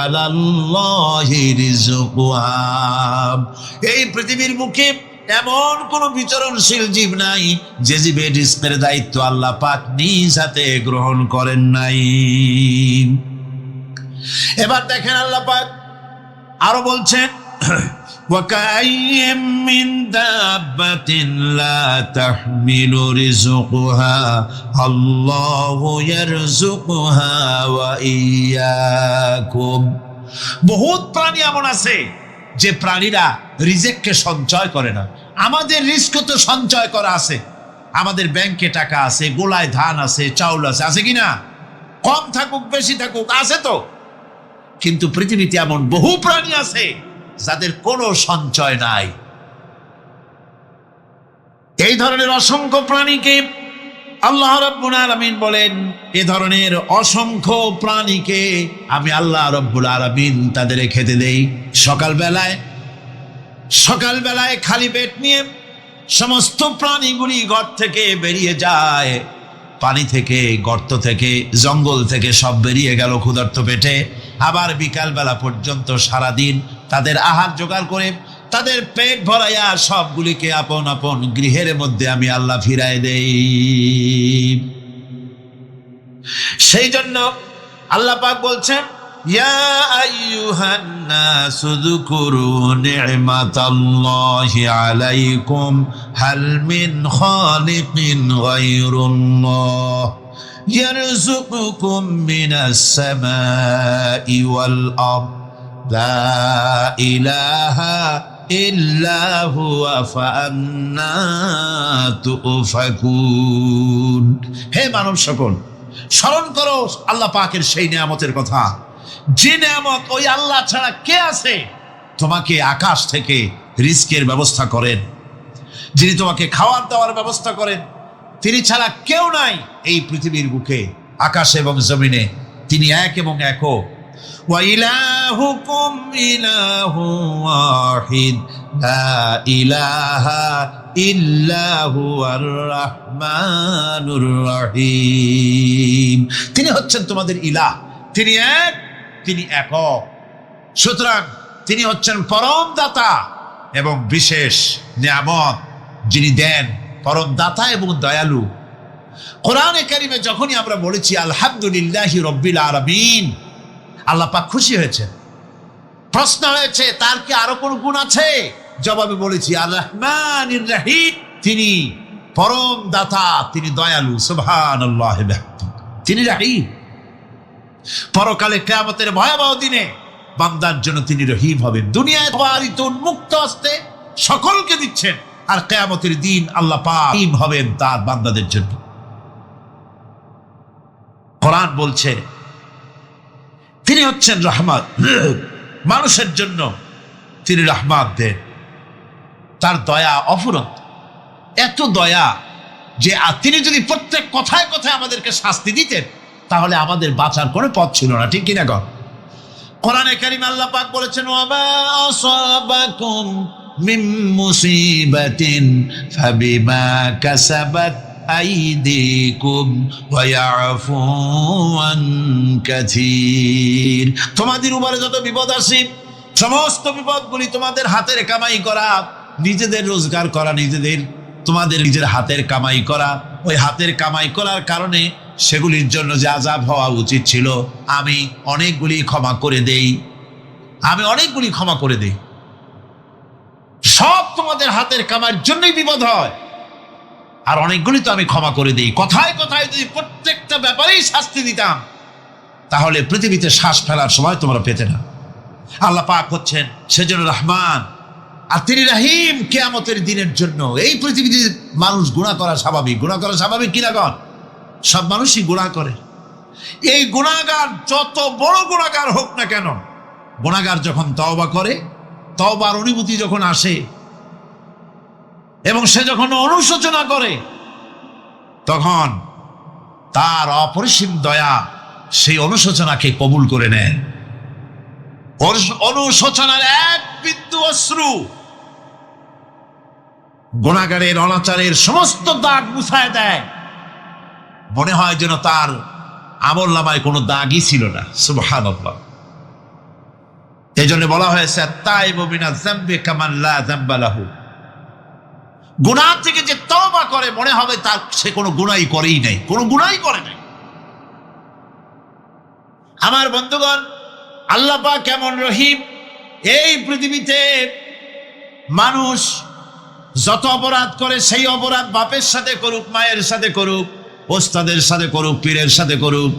আলাল্লাহি রিজকুহা। এই পৃথিবীর মুখে এমন কোন বিচরণশীল জীব নাই যে জীবের রিজকের দায়িত্ব আল্লাহ পাক নিজ হাতে গ্রহণ করেন নাই। এবার দেখেন আল্লাহ পাক আরো বলছেন, وَكَأَيٍّ مِّن دَابَّةٍ لَّا تَحْمِلُ رِزْقَهَا اللَّهُ يَرْزُقُهَا وَإِيَّاكُمْ। বহুত প্রাণী এমন আছে যে প্রাণীরা রিজেককে সঞ্চয় করে না। আমাদের রিস্ক তো সঞ্চয় করা আছে, আমাদের ব্যাংকে টাকা আছে, গোলায় ধান আছে, চাউল আছে, আছে কিনা? কম থাকুক বেশি থাকুক আছে তো। কিন্তু পৃথিবীতে এমন বহু প্রাণী আছে যাদের কোনো সঞ্চয় নাই। এই ধরনের অসংখ্য প্রাণীকে আল্লাহ রাব্বুল আলামিন বলেন, এ ধরনের অসংখ্য প্রাণীকে আমি আল্লাহ রাব্বুল আলামিন তাদের খেতে দেই। সকালবেলায় খালি পেট নিয়ে সমস্ত প্রাণীগুলি ঘর থেকে বেরিয়ে যায়, পানি থেকে, গর্ত থেকে, জঙ্গল থেকে সব বেরিয়ে গেল ক্ষুধার্ত পেটে। আবার বিকালবেলা পর্যন্ত সারাদিন তাদের আহার জোগাড় করে তাদের পেট ভরাইয়া সবগুলিকে আপন আপন গৃহের মধ্যে আমি আল্লাহ ফিরাই দেই। সেই জন্য আল্লাহ পাক বলছেন, ইয়া আইয়ুহান নাসু যকুরু নি'মাতাল্লাহি আলাইকুম হাল মিন খালিকিন গায়রুল্লাহ ইয়ারযুকুকুম মিনাস সামাই ওয়াল আরদ লা ইলাহা ইল্লা হুয়া ফাআন্না তুফাকুন। হে মানব সকল, স্মরণ করো আল্লাহ পাকের সেই নিয়ামতের কথা, যে নিয়ামত ওই আল্লাহ ছাড়া কে আছে? তোমাকে আকাশ থেকে রিজকের ব্যবস্থা করেন, যিনি তোমাকে খাওয়ার দাওয়ার ব্যবস্থা করেন, তিনি ছাড়া কেউ নাই এই পৃথিবীর বুকে, আকাশ এবং জমিনে। তিনি এক এবং একক। ওয়া ইলাহুকুম ইলাহু ওয়াহিদ লা ইলাহা ইল্লা হুয়ার রাহমানুর রহিম। তিনি হচ্ছেন তোমাদের ইলাহ, তিনি এক, তিনি একক। সুতরাং তিনি হচ্ছেন পরম দাতা এবং বিশেষ নিয়ামত যিনি দেন, পরম দাতা এবং দয়ালু। কোরআনে কারিমে যখনই আমরা বলেছি আলহামদুলিল্লাহি রাব্বিল আলামিন, আল্লাহ পাক খুশি হয়েছে। প্রশ্ন হয়েছে তার কি আরো কোন গুণ আছে? জবাবে বলেছি আর রহমানির রহিম, তিনি পরম দাতা, তিনি দয়ালু। সুবহানাল্লাহ, তিনি রহিম। পরকালে কিয়ামতের ভয়াবহ দিনে বান্দার জন্য তিনি রহিম হবেন। দুনিয়ায় বাড়িত উন্মুক্ত হস্তে সকলকে দিচ্ছেন, আর কিয়ামতের দিন আল্লাহ পাক রহিম হবেন তার বান্দাদের জন্য। কোরআন বলছে তিনি হচ্ছেন রহমত, মানুষের জন্য তিনি রহমত দেন। তার দয়া অফুরন্ত, এত দয়া যে তিনি যদি প্রত্যেক কথায় কথায় আমাদেরকে শাস্তি দিতেন তাহলে আমাদের বাঁচার কোনো পথ ছিল না, ঠিক কিনা গো? কোরআনে কারীমে আল্লাহ পাক বলেছেন, ওয়ামা আসাবাকুম মিন মুসিবাতিন ফাবিমা কাসাবাত আইদিকুম ওয়া ইয়াফু আন কাসীর। তোমাদের উপরে যত বিপদ আসে, সমস্ত বিপদগুলি তোমাদের হাতের কামাই করা, নিজেদের রোজগার করা, তোমাদের নিজের হাতের কামাই করা। ওই হাতের কামাই করার কারণে সেগুলির জন্য যে আযাব হওয়া উচিত ছিল, আমি অনেকগুলি ক্ষমা করে দেই। সব তোমাদের হাতের কামাইয়ের জন্যই বিপদ হয়, আর অনেকগুলি তো আমি ক্ষমা করে দিই। কথায় কথায় যদি প্রত্যেকটা ব্যাপারেই শাস্তি দিতাম তাহলে পৃথিবীতে শ্বাস ফেলার সময় তোমরা পেতে না। আল্লাহ পাক হচ্ছেন সেজন্য রহমান, আর তিনি রহিম। কিয়ামতের দিনের জন্য এই পৃথিবীতে মানুষ গুনাহ করা স্বাভাবিক কিনা গণ? সব মানুষই গুনাহ করে। এই গুনাহগার যত বড় গুনাহগার হোক না কেন, গুনাহগার যখন তওবা করে, তওবার অনুভূতি যখন আসে এবং সে যখন অনুশোচনা করে, তখন তার অপরিসীম দয়া সেই অনুশোচনাকে কবুল করে নেয়। অনুশোচনার এক বিন্দু অশ্রু গুনাহগারের অনাচারের সমস্ত দাগ মুছায় দেয়। মনে হয় যেন তার আমলনামায় কোনো দাগই ছিল না। সুবহানাল্লাহ। এই জন্য বলা হয়েছে, আত-তাইবু মিনাজ যামবি কামান লা যামবা লাহু। গুনাহ থেকে যে তওবা করে মনে হবে তার সে কোনো গুনাহই করেই নাই, কোনো গুনাহই করে নাই। আমার বন্ধুগণ, আল্লাহ পাক কেমন রহিম! এই পৃথিবীতে মানুষ যত অপরাধ করে, সেই অপরাধ বাপের সাথে করুক, মায়ের সাথে করুক, ওস্তাদের সাথে করুক, পীরের সাথে করুক,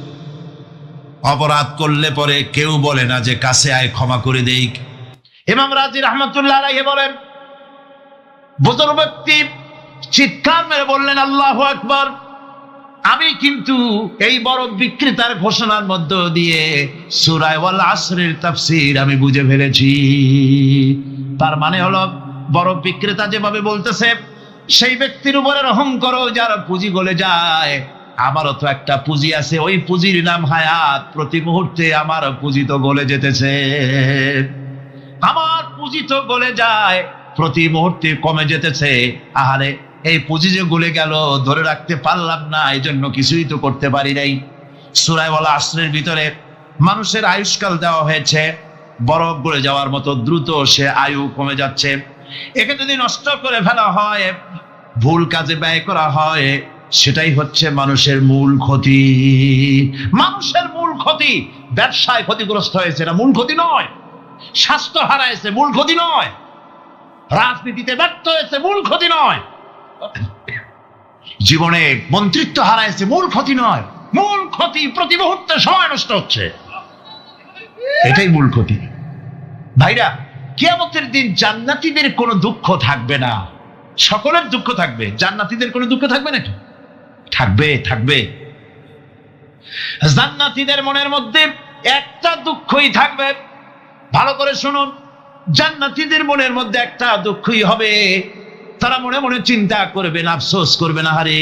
অপরাধ করলে পরে কেউ বলে না যে কাছে আয় ক্ষমা করে দেই। ইমাম রাজি রাহমাতুল্লাহ আলাইহি বলেন, বুজুর্গ ব্যক্তি চিৎকার মেরে বললেন, আল্লাহু আকবার। আমি কিন্তু এই বড় বিক্রেতার ঘোষণার মধ্য দিয়ে সূরা ওয়াল আসরের তাফসীর আমি বুঝে ফেলেছি। তার মানে হলো, বড় বিক্রেতা যেভাবে বলতেছে সেই ব্যক্তির উপরে রহম করো যার পুঁজি গলে যায়। আমারও তো একটা পুঁজি আছে, ওই পুঁজির নাম হায়াত। প্রতি মুহূর্তে আমার পুঁজি তো গলে যেতেছে, আমার পুঁজি তো গলে যায়, প্রতি মুহূর্তে কমে যেতেছে। আহারে, এই পুঁজি যে গলে গেল, ধরে রাখতে পারলাম না, এই জন্য কিছুই তো করতে পারি নাই। সূরা ওয়াল আসরের ভিতরে মানুষের আয়ুষ্কাল দেওয়া হয়েছে, বরফ গলে যাওয়ার মতো দ্রুত সে আয়ু কমে যাচ্ছে। একে যদি নষ্ট করে ফেলা হয়, ভুল কাজে ব্যয় করা হয়, সেটাই হচ্ছে মানুষের মূল ক্ষতি। মানুষের মূল ক্ষতি। ব্যবসায় ক্ষতিগ্রস্ত হয়েছে, এটা মূল ক্ষতি নয়। স্বাস্থ্য হারাইছে, মূল ক্ষতি নয়। রাজনীতিতে ব্যর্থ হয়েছে, মূল ক্ষতি নয়। জীবনে মন্ত্রিত্ব হারাইছে, মূল ক্ষতি নয়। মূল ক্ষতি প্রতি মুহূর্তে সময় নষ্ট হচ্ছে, এটাই মূল ক্ষতি। ভাইরা, কিয়ামতের দিন জান্নাতীদের কোনো দুঃখ থাকবে না, সকলের দুঃখ থাকবে। জান্নাতীদের কোনো দুঃখ থাকবে নাকি? থাকবে, থাকবে। জান্নাতীদের মনের মধ্যে একটা দুঃখই থাকবে। ভালো করে শুনুন, জান্নাতীদের মনের মধ্যে একটা দুঃখই হবে। তারা মনে মনে চিন্তা করবেন, আফসোস করবেন, আহারে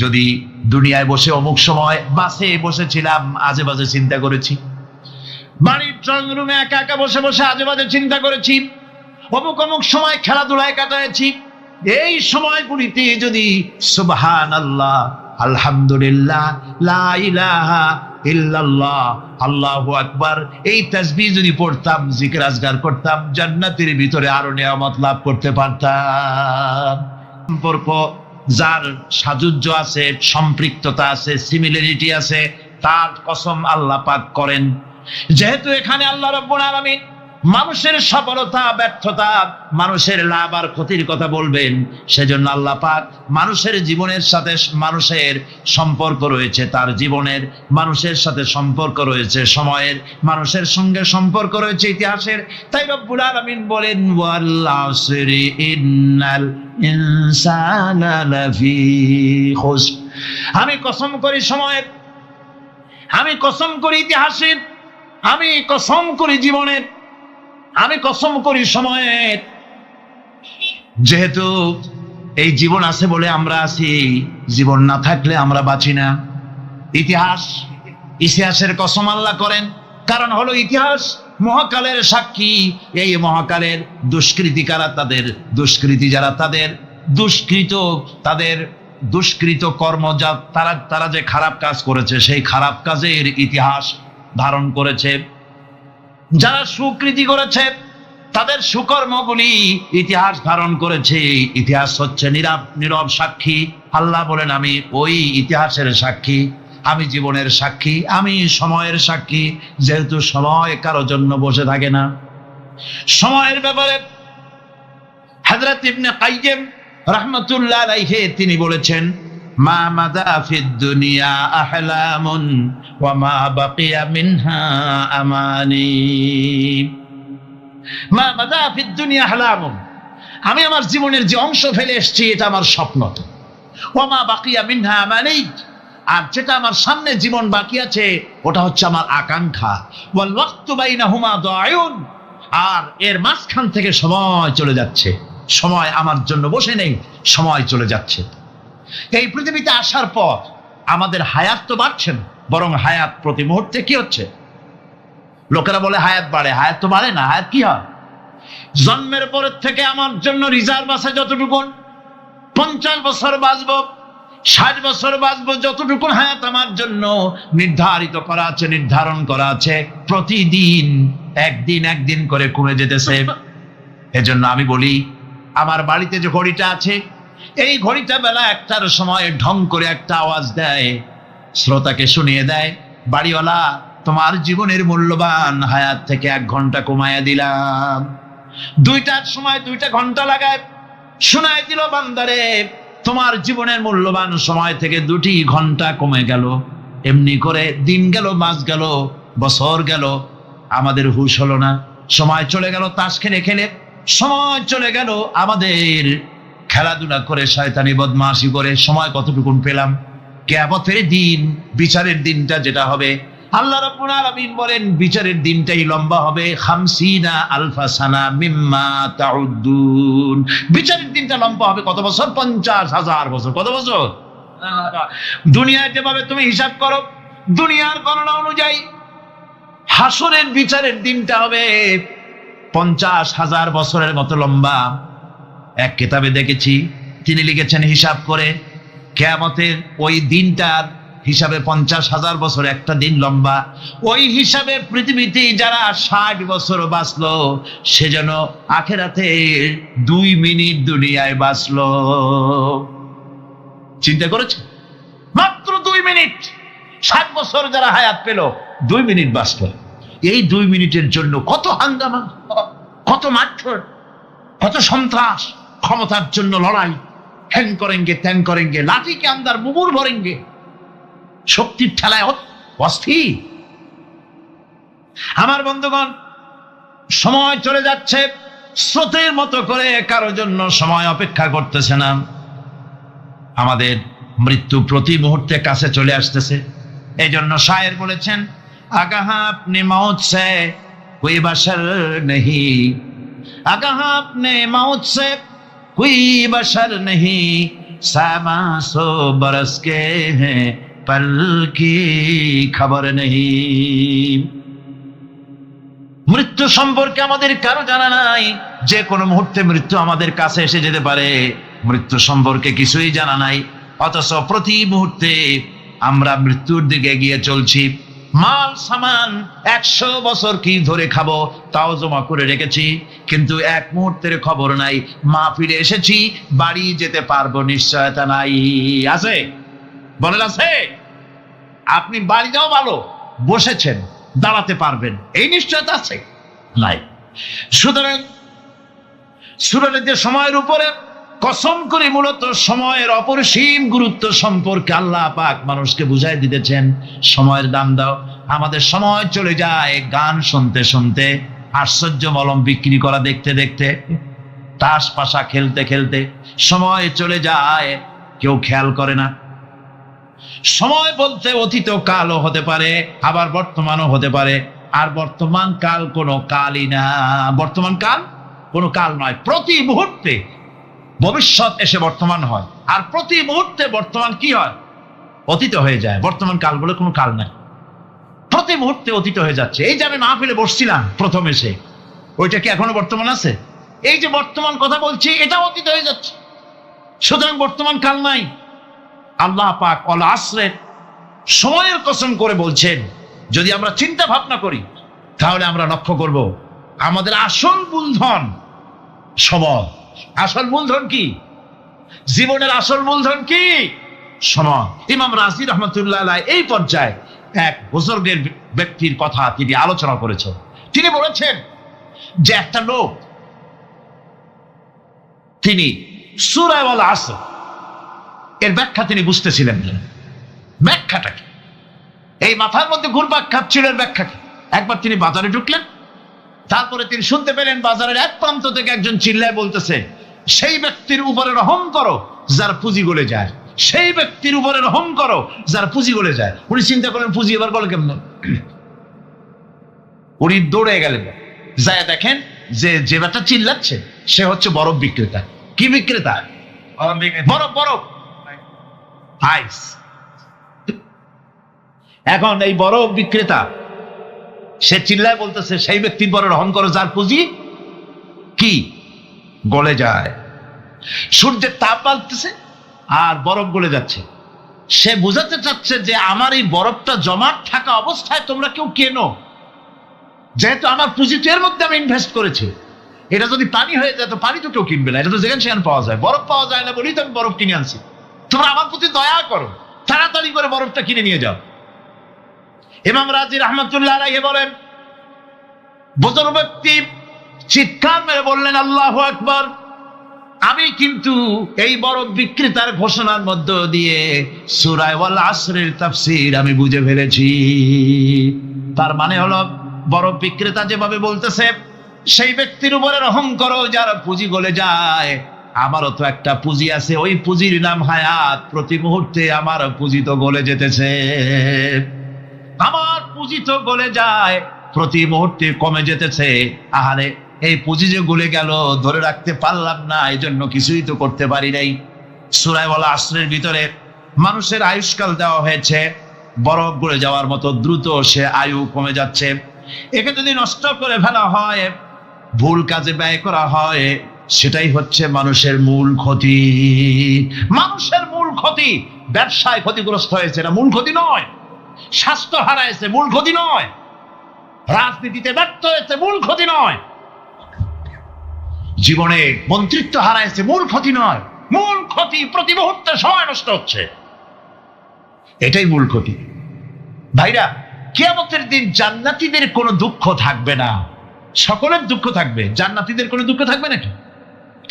যদি দুনিয়ায় বসে অমুক সময় বাসে বসেছিলাম, আজে বাজে চিন্তা করেছি, বাড়ির ড্রয়িং রুমে একা একা বসে বসে আজে বাজে চিন্তা করেছি, অমুক অমুক সময় খেলাধুলায় কাটাইছি, এই সময়গুলিতে যদি সুবহানাল্লাহ, আলহামদুলিল্লাহ, লা ইলাহা ইল্লাল্লাহ, আল্লাহু আকবার, এই তাসবিহ যদি পড়তাম, জিকির আজগার করতাম, জান্নাতের ভিতরে আরো নিয়ামত লাভ করতে পারতাম। সম্পর্ক যার সাযুজ্য আছে, সম্পৃক্ততা আছে, সিমিলারিটি আছে, তার কসম আল্লাহ পাক করেন। যেহেতু এখানে আল্লাহ রাব্বুল আলামিন মানুষের সফলতা ব্যর্থতা, মানুষের লাভ আর ক্ষতির কথা বলবেন, সেজন্য আল্লাহ পাক মানুষের জীবনের সাথে মানুষের সম্পর্ক রয়েছে, তার জীবনের মানুষের সাথে সম্পর্ক রয়েছে, সময়ের মানুষের সঙ্গে সম্পর্ক রয়েছে, ইতিহাসের। তাই রব্বুল আলামিন বলেন, ওয়াল আসরি ইন্নাল ইনসানা লাফি খুসর। আমি কসম করি সময়ের, আমি কসম করি ইতিহাসের, আমি কসম করি জীবনের, আমি কসম করি সময়ের। যেহেতু এই জীবন আছে বলে আমরা আছি, জীবন না থাকলে আমরা বাঁচি না। ইতিহাসের কসম আল্লাহ করেন, কারণ হলো ইতিহাস মহাকালের সাক্ষী। এই মহাকালের দুষ্কৃতিকারা, তাদের দুষ্কৃতি যারা, তাদের দুষ্কৃত কর্ম, যা তারা যে খারাপ কাজ করেছে, সেই খারাপ কাজের ইতিহাস ধারণ করেছে। যারা সুকৃতি করেছে, তাদের সুকর্মগুলি ইতিহাস ধারণ করেছে। ইতিহাস হচ্ছে নীরব সাক্ষী। আল্লাহ বলেন, আমি ওই ইতিহাসের সাক্ষী, আমি জীবনের সাক্ষী, আমি সময়ের সাক্ষী। যেহেতু সময় কারো জন্য বসে থাকে না। সময়ের ব্যাপারে হযরত ইবনে কাইয়িম রাহমাতুল্লাহ আলাইহি তিনি বলেছেন, মা মাদা ফিদ দুনিয়া আহলামুন ওয়া মা বাকিয়া মিনহা আমানি। মা মাদা ফিদ দুনিয়া আহলামুন, আমি আমার জীবনের যে অংশ ফেলে এসেছি এটা আমার স্বপ্ন। ওয়া মা বাকিয়া মিনহা আমানি, আর যেটা আমার সামনে জীবন বাকি আছে ওটা হচ্ছে আমার আকাঙ্ক্ষা। ওয়াল ওয়াক্তু বাইনাহুমা দায়ুন, আর এর মাঝখান থেকে সময় চলে যাচ্ছে। সময় আমার জন্য বসে নেই, সময় চলে যাচ্ছে। এই পৃথিবীতে আসার পর আমাদের হায়াত তো বাড়ছে না, বরং হায়াত প্রতি মুহূর্তে কি হচ্ছে? লোকেরা বলে হায়াত বাড়ে, হায়াত তো বাড়ে না। হায়াত কি হয়? জন্মের পরের থেকে আমার জন্য রিজার্ভ আছে যতটুকু, 50 বছর বাঁচবো, 60 বছর বাঁচবো, যতটুকু হায়াত আমার জন্য নির্ধারিত করা আছে, নির্ধারণ করা আছে, প্রতিদিন একদিন করে কমে যেতেছে। এজন্য আমি বলি, আমার বাড়িতে যে ঘড়িটা আছে, এই ঘড়িটা বেলা 1টার সময় ঢং করে একটা আওয়াজ দেয়, শ্রোতাকে শুনিয়ে দেয়, বাড়িওয়ালা তোমার জীবনের মূল্যবান হায়াত থেকে 1 ঘন্টা কমায়া দিলাম। 2টার সময় 2টা ঘন্টা লাগায় শোনায় দিল, বান্দারে তোমার জীবনের মূল্যবান সময় থেকে 2টি ঘন্টা কমে গেল। এমনি করে দিন গেল, মাস গেল, বছর গেল, আমাদের হুঁশ হলো না। সময় চলে গেল তাস খেলে খেলে, সময় চলে গেল আমাদের খেলাধুলা করে, শয়তানি বদমাশি করে। সময় কতটুকুন পেলাম? কিয়ামতের দিন, বিচারের দিনটা যেটা হবে, আল্লাহ রাব্বুল আলামিন বলেন বিচারের দিনটাই লম্বা হবে 50 আলফা সানা মিম্মা তাউদ্দুন। বিচারের দিনটা লম্বা হবে কত বছর? 50,000 বছর। কত বছর? দুনিয়ায় যেভাবে তুমি হিসাব করো দুনিয়ার গণনা অনুযায়ী হাসরের বিচারের দিনটা হবে 50,000 বছরের মতো লম্বা। এক কিতাবে দেখেছি তিনি লিখেছেন হিসাব করে কিয়ামতের ওই দিনটার হিসাবে 50,000 বছর একটা দিন লম্বা। ওই হিসাবে পৃথিবীতে যারা 60 বছর বাঁচলো সে যেন আখেরাতে 2 মিনিট দুনিয়ায় বাঁচলো। চিন্তা করেছে? মাত্র 2 মিনিট। 60 বছর যারা হায়াত পেল 2 মিনিট বাঁচল। এই 2 মিনিটের জন্য কত হাঙ্গামা, কত মারধর, কত সন্ত্রাস, ক্ষমতার জন্য লড়াই, হ্যান করেঙ্গে ত্যান করেঙ্গে, লাঠি কে আন্দার মুগুর ভরেঙ্গে, শক্তির ঠেলায় অস্থির। আমার বন্ধুগণ, সময় চলে যাচ্ছে স্রোতের মতো করে, কারোর জন্য সময় অপেক্ষা করতেছে না। আমাদের মৃত্যু প্রতি মুহূর্তে কাছে চলে আসতেছে। এই জন্য শায়ের বলেছেন আগাহা আপনি মৌত সে কোই বশর নেহি, আগাহা আপনি মৌত সে কোই বশর নেহি, সামা সো বরস কে হ্যাঁ পল কি খবর নেহি। মৃত্যু সম্পর্কে আমাদের কারো জানা নাই। যে কোনো মুহূর্তে মৃত্যু আমাদের কাছে এসে যেতে পারে। মৃত্যু সম্পর্কে কিছুই জানা নাই, অথচ প্রতি মুহূর্তে আমরা মৃত্যুর দিকে এগিয়ে চলছি। মাল সামান 100 বছর কি ধরে খাবো তাও জমা করে রেখেছি, কিন্তু এক মুহূর্তের খবর নাই। মা ফিরে এসেছি, বাড়ি যেতে পারবো নিশ্চয়তা নাই। আছে? বলেন আছে? আপনি বাড়ি যাও ভালো, বসেছেন, দাঁড়াতে পারবেন, এই নিশ্চয়তা আছে? নাই। সুতরাং সূরার যে সময়ের উপরে কসম করে মূলত সময়ের অপরিসীম গুরুত্ব সম্পর্কে আল্লাহ পাক মানুষকে বুঝাই দিতেছেন। সময়ের দাম দাও। আমাদের সময় চলে যায় গান শুনতে শুনতে, আশ্চর্য মলম বিক্রি করা দেখতে দেখতে, তাস পাশা খেলতে খেলতে সময় চলে যায়, কেউ খেয়াল করে না। সময় বলতে অতীত কালও হতে পারে, আবার বর্তমানও হতে পারে। আর বর্তমান কাল কোনো কালই না। বর্তমান কাল কোনো কাল নয়। প্রতি মুহূর্তে ভবিষ্যৎ এসে বর্তমান হয়, আর প্রতি মুহূর্তে বর্তমান কি হয়? অতীত হয়ে যায়। বর্তমান কাল বলে কোনো কাল নাই। প্রতি মুহূর্তে অতীত হয়ে যাচ্ছে। এই যে আমি মাহফিলে বসছিলাম প্রথম এসে, ওইটা কি এখনো বর্তমান আছে? এই যে বর্তমান কথা বলছি, এটা অতীত হয়ে যাচ্ছে। সুতরাং বর্তমান কাল নাই। আল্লাহ পাক অল আসরের সময়ের কসম করে বলছেন। যদি আমরা চিন্তা ভাবনা করি তাহলে আমরা লক্ষ্য করব আমাদের আসল মূলধন সময়। আসল মূলধন কি? জীবনের আসল মূলধন কি? সময়। ইমাম রাজি রহমতুল্লাহ আলাইহি এই পর্যায়ে এক বুজুর্গের ব্যক্তির কথা তিনি আলোচনা করেছেন। তিনি বলেছেন যে একটা লোক, তিনি সূরা আল আসর এর ব্যাখ্যা তিনি বুঝতেছিলেন না। ব্যাখ্যাটা কি? এই মাথার মধ্যে ঘুরপাক খাচ্ছিল এর ব্যাখ্যা কি? একবার তিনি বাজারে ঢুকলেন, তারপরে তিনি শুনতে পেলেন বাজারের এক প্রান্ত থেকে একজন চিল্লায় বলতেছে, সেই ব্যক্তির উপরে রহম করো যার পুঁজি গলে যায়, সেই ব্যক্তির উপরে রহম করো যার পুঁজি গলে যায়। উনি চিন্তা করলেন পুঁজি এবার গলে কেমন? উনি দৌড়ে গেলেন, যায় দেখেন যে যে ব্যাটা চিল্লাচ্ছে সে হচ্ছে বরফ বিক্রেতা। কি বিক্রেতা? বরফ। বরফ আইস। এখন এই বরফ বিক্রেতা সে চিল্লায় বলতেছে, সেই ব্যক্তির পরে রহম করো যার পুঁজি কি গলে যায়। সূর্যের তাপ বাড়তেছে আর বরফ গলে যাচ্ছে। সে বোঝাতে চাচ্ছে যে আমার এই বরফটা জমাট থাকা অবস্থায় তোমরা কেউ কেনো, যেহেতু আমার পুঁজি তো এর মধ্যে আমি ইনভেস্ট করেছি। এটা যদি পানি হয়ে যায় তো পানি তো কেউ কিনবে না, এটা তো যেখানে সেখানে পাওয়া যায়। বরফ পাওয়া যায় না বলেই তো আমি বরফ কিনে আনছি। তোমরা আমার প্রতি দয়া করো, তাড়াতাড়ি করে বরফটা কিনে নিয়ে যাও। ইমাম রাজি রহমতুল্লাহ আলাইহি বলেন, বুজুর্গ ব্যক্তি চিৎকার মেরে বললেন, আল্লাহু আকবার, আমি কিন্তু এই বরফ বিক্রেতার ঘোষণার মধ্য দিয়ে সূরা আল আসরের তাফসীর আমি বুঝে ফেলেছি। তার মানে হলো বরফ বিক্রেতা যেভাবে বলতেছে সেই ব্যক্তির উপরে রহম করো যার পুঁজি গলে যায়, আমারও তো একটা পুঁজি আছে, ওই পুঁজির নাম হায়াত। প্রতি মুহূর্তে আমার পুঁজি তো গলে যেতেছে। আমার পুঁজি পুঁজি তো গলে যায়, প্রতি মুহূর্তে কমে যেতেছে। আহারে, এই পুঁজি যে গলে গেল, ধরে রাখতে পারলাম না, এই জন্য কিছুই তো করতে পারি নাই। সূরা ওয়াল আসরের ভিতরে মানুষের আয়ুষ্কাল দেওয়া হয়েছে, বরফ গলে যাওয়ার মতো দ্রুত সে আয়ু কমে যাচ্ছে। একে যদি নষ্ট করে ফেলা হয়, ভুল কাজে ব্যয় করা হয়, সেটাই হচ্ছে মানুষের মূল ক্ষতি। মানুষের মূল ক্ষতি। ব্যবসায় ক্ষতিগ্রস্ত হয়েছে, এটা মূল ক্ষতি নয়। স্বাস্থ্য হারাইছে, মূল ক্ষতি নয়। রাজনীতিতে ব্যর্থ হয়েছে, মূল ক্ষতি নয়। জীবনে মন্ত্রিত্ব হারাইছে, মূল ক্ষতি নয়। মূল ক্ষতি প্রতি মুহূর্তে সময় নষ্ট হচ্ছে, এটাই মূল ক্ষতি। ভাইরা, কিয়ামতের দিন জান্নাতীদের কোনো দুঃখ থাকবে না, সকলের দুঃখ থাকবে। জান্নাতীদের কোনো দুঃখ থাকবে নাকি?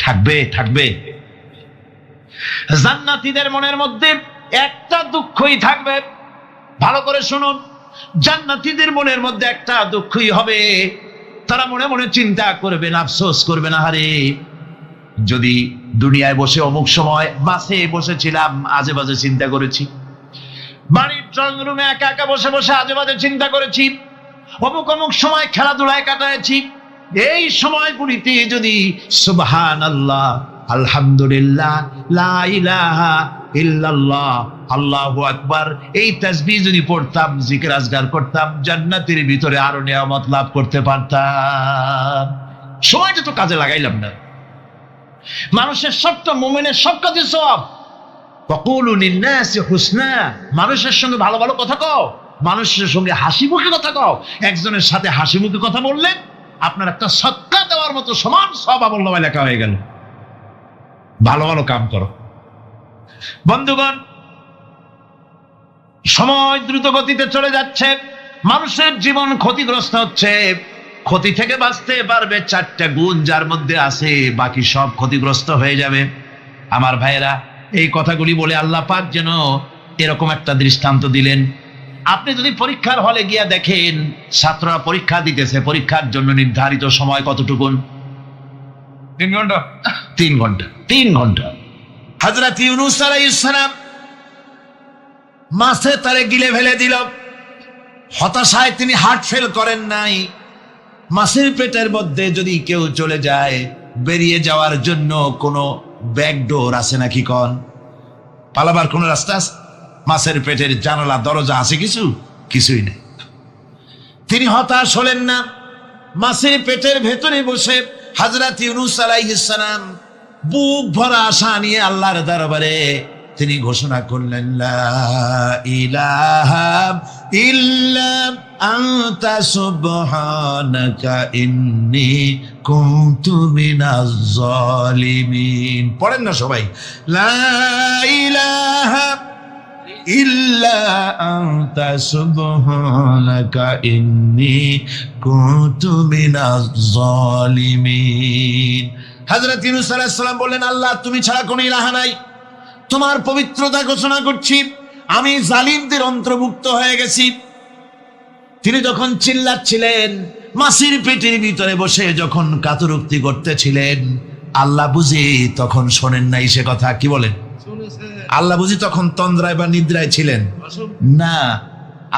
থাকবে, থাকবে। জান্নাতীদের মনের মধ্যে একটা দুঃখই থাকবে। ভালো করে শুনুন, জান্নাতীদের মনের মধ্যে একটা দুঃখই হবে। তারা মনে মনে চিন্তা করবেন, আফসোস করবেন, আহারে যদি দুনিয়ায় বসে অমুক সময় বাসে বসেছিলাম, আজে বাজে চিন্তা করেছি, বাড়ির ড্রয়িং রুমে একা একা বসে বসে আজে বাজে চিন্তা করেছি, অমুক অমুক সময় খেলাধুলায় কাটাইছি, এই সময়গুলিতে যদি সুবহানাল্লাহ, আলহামদুলিল্লাহ, লা ইলাহা ইল্লাল্লাহ, আল্লাহু আকবার, এই তাসবিহ যদি পড়তাম, জিকির আজগার করতাম, জান্নাতের ভিতরে আরো নিয়ামত লাভ করতে পারতাম। সময়টা তো কাজে লাগাইলাম না। মানুষের সবটা, মুমিনের সব কাজে সওয়াব। ওয়াকুলু লিন-নাসি হুসনা, মানুষের সঙ্গে ভালো ভালো কথা কও, মানুষের সঙ্গে হাসি মুখে কথা কও। একজনের সাথে হাসি মুখে কথা বললে আপনার একটা সদকা দেওয়ার মতো সমান সওয়াব আমলনামায় লেখা হয়ে গেল। ভালো ভালো কাম করো। বন্ধুগণ, সময় দ্রুত গতিতে চলে যাচ্ছে, মানুষের জীবন ক্ষতিগ্রস্ত হচ্ছে। ক্ষতি থেকে বাঁচতে পারবে 4টা গুণ যার মধ্যে আছে, বাকি সব ক্ষতিগ্রস্ত হয়ে যাবে। আমার ভাইয়েরা, এই কথাগুলি বলে আল্লাহ পাক যেন এরকম একটা দৃষ্টান্ত দিলেন। আপনি যদি পরীক্ষার হলে গিয়া দেখেন, ছাত্ররা পরীক্ষা দিতেছে, পরীক্ষার জন্য নির্ধারিত সময় কতটুকু? 3 ঘন্টা। 3 ঘন্টা। 3 ঘন্টা। হযরত ইউনূস আলাইহিস সালাম মাছে তারে গিলে ফেলে দিল। হতাশায় তিনি হার্ট ফেল করেন নাই। মাছের পেটের মধ্যে যদি কেউ চলে যায়, বেরিয়ে যাওয়ার জন্য কোনো ব্যাকডোর আছে নাকি? কোন পালাবার কোন রাস্তা আছে? মাছের পেটের জানালা দরজা আছে কিছু? কিছুই নেই। তিনি হতাশ হলেন না। মাছের পেটের ভেতরে বসে হযরত ইউনূস আলাইহিস সালাম বুক ভরা আশা নিয়ে আল্লাহর দরবারে তিনি ঘোষণা করলেন, লা ইলাহা ইল্লা আনতা সুবহানাকা ইন্নী কুনতু মিনাজ জালিমিন। পড়েন না সবাই, লা ইলাহা ইল্লা আনতা সুবহানাকা ইন্নী কুনতু মিনাজ জালিমিন। হযরত ইউনূস আলাইহিস সালাম বললেন, আল্লাহ তুমি ছাড়া কোনো ইলাহা নাই, তোমার পবিত্রতা ঘোষণা করছি, আমি জালিমদের অন্তর্ভুক্ত হয়ে গেছি। তিনি যখন চিল্লাচ্ছিলেন, মাছের পেটের ভিতরে বসে যখন কাতরুক্তি করতেছিলেন, আল্লাহ বুঝি তখন শোনেন নাই সে কথা? কি বলেন? আল্লাহ বুঝি তখন তন্দ্রায় বা নিদ্রায় ছিলেন না?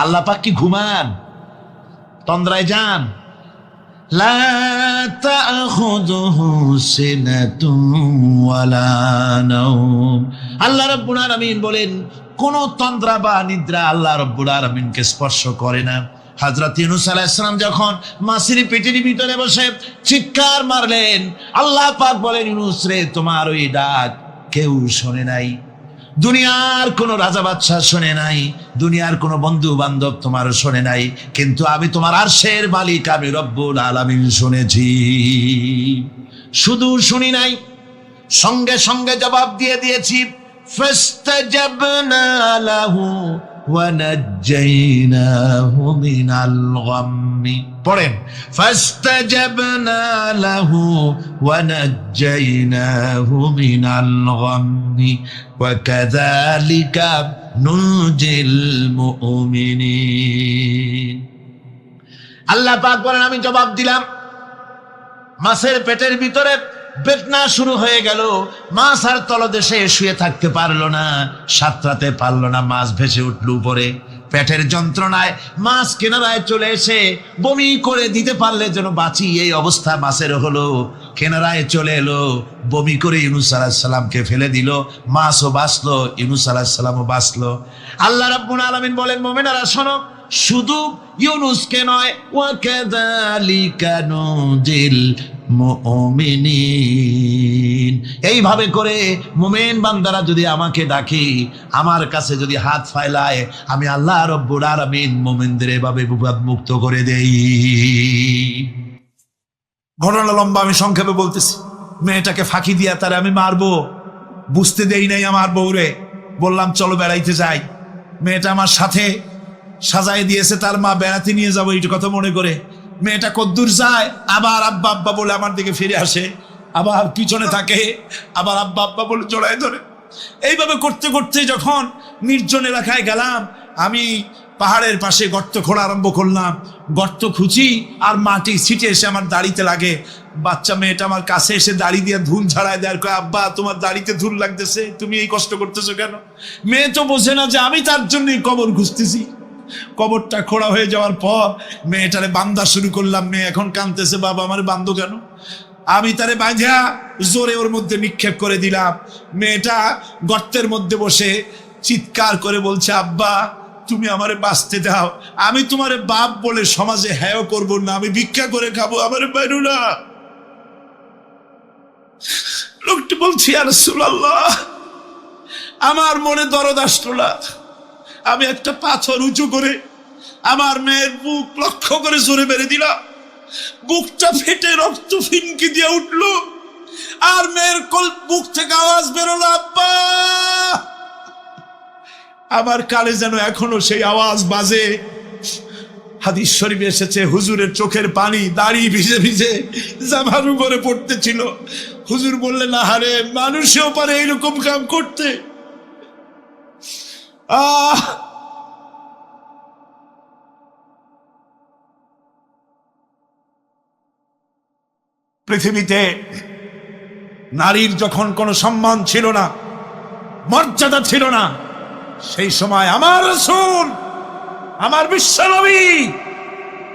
আল্লাহ পাক কি ঘুমান? তন্দ্রায় যান? লা তাখুযুহু সিনাতুন ওয়ালা নাওম। আল্লাহ রাব্বুল আলামিন বলেন, কোন তন্দ্রা বা নিদ্রা আল্লাহ রাব্বুল আলামিনকে স্পর্শ করে না। হযরত ইউনূস আলাইহিস সালাম যখন মাছের পেটের ভিতরে বসে চিৎকার মারলেন, আল্লাহ পাক বলেন, ইউনূস রে, তোমার ওই ডাক কেউ শোনে নাই। দুনিয়ার কোন রাজা বাদশাহ শোনে নাই, দুনিয়ার কোন বন্ধু বান্ধব তোমার শোনে নাই, কিন্তু আমি তোমার আরশের মালিক, আমি রব্বুল আলামিন শুনেছি। শুধু শুনি নাই, সঙ্গে সঙ্গে জবাব দিয়ে দিয়েছি। ফাস্তাজাবনা লাহু ওয়া নাজ্জাইনাহু মিনাল গাম্মি। পড়েন, ফাস্তাজাবনা লাহু ওয়া নাজ্জাইনাহু মিনাল গাম্মি ওয়া কাযালিকা নুনজিল মুমিনিন। আল্লাহ পাক বলেন, আমি জবাব দিলাম। মাছের পেটের ভিতরে বেদনা শুরু হয়ে গেল। মাছ আর তলদেশে শুয়ে থাকতে পারলো না, সাঁতরাতে পারলো না, মাছ ভেসে উঠল উপরে। পেটের যন্ত্রণায় মাছ কিনারায় চলে এসে বমি করে দিতে পারলে যেন বাঁচি, এই অবস্থা মাছের হলো। কিনারায় চলে এলো, বমি করে ইউনূস আলাইহিস সালামকে ফেলে দিল, মাছও বাঁচলো, ইউনূস আলাইহিস সালামও বাঁচলো। আল্লাহ রাব্বুল আলামিন বলেন, মুমিনেরা শোনো, শুধু ইউনূসকে নয়, ওয়া কাযালিকা নুজিল মুমিনিন, এইভাবে করে মুমিন বান্দারা যদি আমাকে ডাকে, আমার কাছে যদি হাত ফাইলায়, আমি আল্লাহ রব্বুল আলামিন মুমিনদের এভাবে বিপদ মুক্ত করে দেই। ঘটনা লম্বা, আমি সংক্ষেপে বলতেছি। মেয়েটাকে ফাঁকি দিয়া তারে আমি মারবো, বুঝতে দেই নাই আমার বউরে। বললাম চলো বেড়াইতে যাই। মেয়েটা আমার সাথে সাজায় দিয়েছে, তার মা বেড়াতে নিয়ে যাবো এইটা কথা মনে করে। মেয়েটা কদ্দূর যায়, আবার আব্বা আব্বা বলে আমার দিকে ফিরে আসে, আবার পিছনে থাকে, আবার আব্বা আব্বা বলে জড়ায় ধরে। এইভাবে করতে করতে যখন নির্জন এলাকায় গেলাম, আমি পাহাড়ের পাশে গর্ত খোঁড়া আরম্ভ করলাম। গর্ত খুঁজি আর মাটি ছিটে এসে আমার দাড়িতে লাগে। বাচ্চা মেয়েটা আমার কাছে এসে দাড়ি দিয়ে ধুল ছাড়ায় দেয়, কয় আব্বা তোমার দাড়িতে ধুল লাগতেছে, তুমি এই কষ্ট করতেছো কেন? মেয়ে তো বোঝে না যে আমি তার জন্যই কবর খুঁজতেছি। কবরটা খোঁড়া হয়ে যাওয়ার পর মেয়েটারে বান্ধা শুরু করলাম। মেয়ে এখন কাঁদতেছে, বাবা আমার বান্ধো কেন? আমি তারে বাঁধা জোরে ওর মধ্যে নিক্ষেপ করে দিলাম। মেয়েটা গর্তের মধ্যে বসে চিৎকার করে বলছে, আব্বা তুমি আমারে বাঁচতে দাও, আমি তোমারে বাপ বলে সমাজে হেয় করবো না, আমি ভিক্ষা করে খাবো, আমারে বাইরো না। লোকটি বলছি, ইয়া রাসূলুল্লাহ, আমার মনে দরদ আসলো না। আমি একটা পাথর উঁচু করে আমার মেয়ের বুক লক্ষ্য করে জোরে মেরে দিলাম। বুকটা ফেটে রক্ত ফিনকি দিয়ে উঠলো, আর মেয়ের বুক থেকে আওয়াজ বেরোলো, আব্বা। আমার কানে যেন এখনো সেই আওয়াজ বাজে। হাদিস শরীফে এসেছে, হুজুরের চোখের পানি দাড়ি ভিজে ভিজে জামার উপরে পড়তেছিল। হুজুর বললেন, আহারে, মানুষেও পারে এইরকম কাম করতে। পৃথিবীতে নারীর যখন কোনো সম্মান ছিল না, মর্যাদা ছিল না, সেই সময় আমার রাসূল, আমার বিশ্বনবী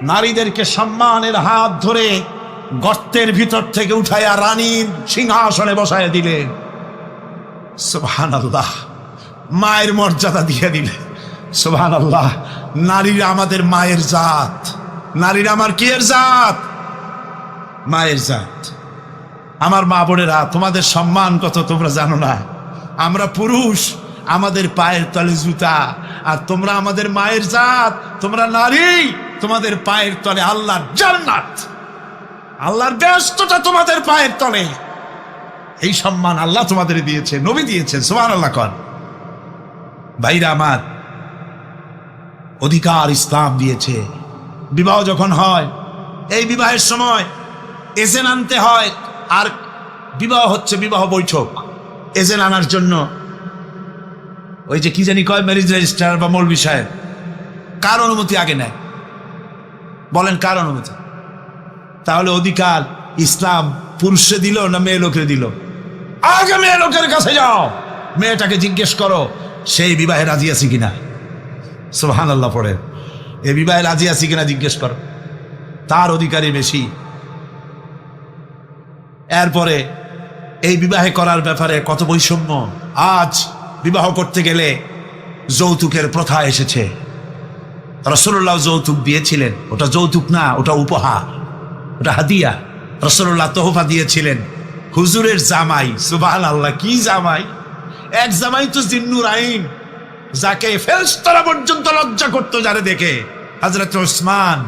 নারীদেরকে সম্মানের হাত ধরে গর্তের ভিতর থেকে উঠাইয়া রানীর সিংহাসনে বসায় দিলেন। সুবহানাল্লাহ, মায়ের মর্যাদা দিয়ে দিলেন। সুবহানাল্লাহ, নারীরা আমাদের মায়ের জাত। নারীরা আমার কি এর জাত? মায়ের জাত। আমার মা বোনেরা, তোমাদের সম্মান কত তোমরা জানো না। আমরা পুরুষ, আমাদের পায়ের তলে জুতা, আর তোমরা আমাদের মায়ের জাত, তোমরা নারী, তোমাদের পায়ের তলে আল্লাহর জান্নাত, আল্লাহর ব্যস্ততা তোমাদের পায়ের তলে। এই সম্মান আল্লাহ তোমাদের দিয়েছে, নবী দিয়েছেন। সুবহানাল্লাহ কর। ভাইরা আমার, অধিকার ইসলাম দিয়েছে। বিবাহ যখন হয়, এই বিবাহের সময় এজেন্ট আনতে হয়। আর বিবাহ হচ্ছে বিবাহ বৈঠক। এজেন্ট আনার জন্য ওই যে কি জানি কয়, ম্যারেজ রেজিস্ট্রার বা মৌলবি সাহেব, কার অনুমতি আগে নেয়? বলেন কার অনুমতি? তাহলে অধিকার ইসলাম পুরুষে দিল না মেয়ে লোকের দিল? আগে মেয়ে লোকের কাছে যাও, মেয়েটাকে জিজ্ঞেস করো সেই বিবাহে রাজি আছে কিনা। সুবহানাল্লাহ পড়ে, এই বিবাহে রাজি আছে কিনা জিজ্ঞেস করো, তার অধিকারই বেশি। এরপরে এই বিবাহে করার ব্যাপারে কত বৈষম্য। আজ বিবাহ করতে গেলে যৌতুকের প্রথা এসেছে। রাসূলুল্লাহ যৌতুক দিয়েছিলেন, ওটা যৌতুক না, ওটা উপহার, ওটা হাদিয়া। রাসূলুল্লাহ তোহফা দিয়েছিলেন হুজুরের জামাই। সুবহানাল্লাহ, কি জামাই! এক জামাই তো জিন্নুর আইন, যাকে ফেরেশতারা পর্যন্ত লজ্জা করতো যারে দেখে, হযরত উসমান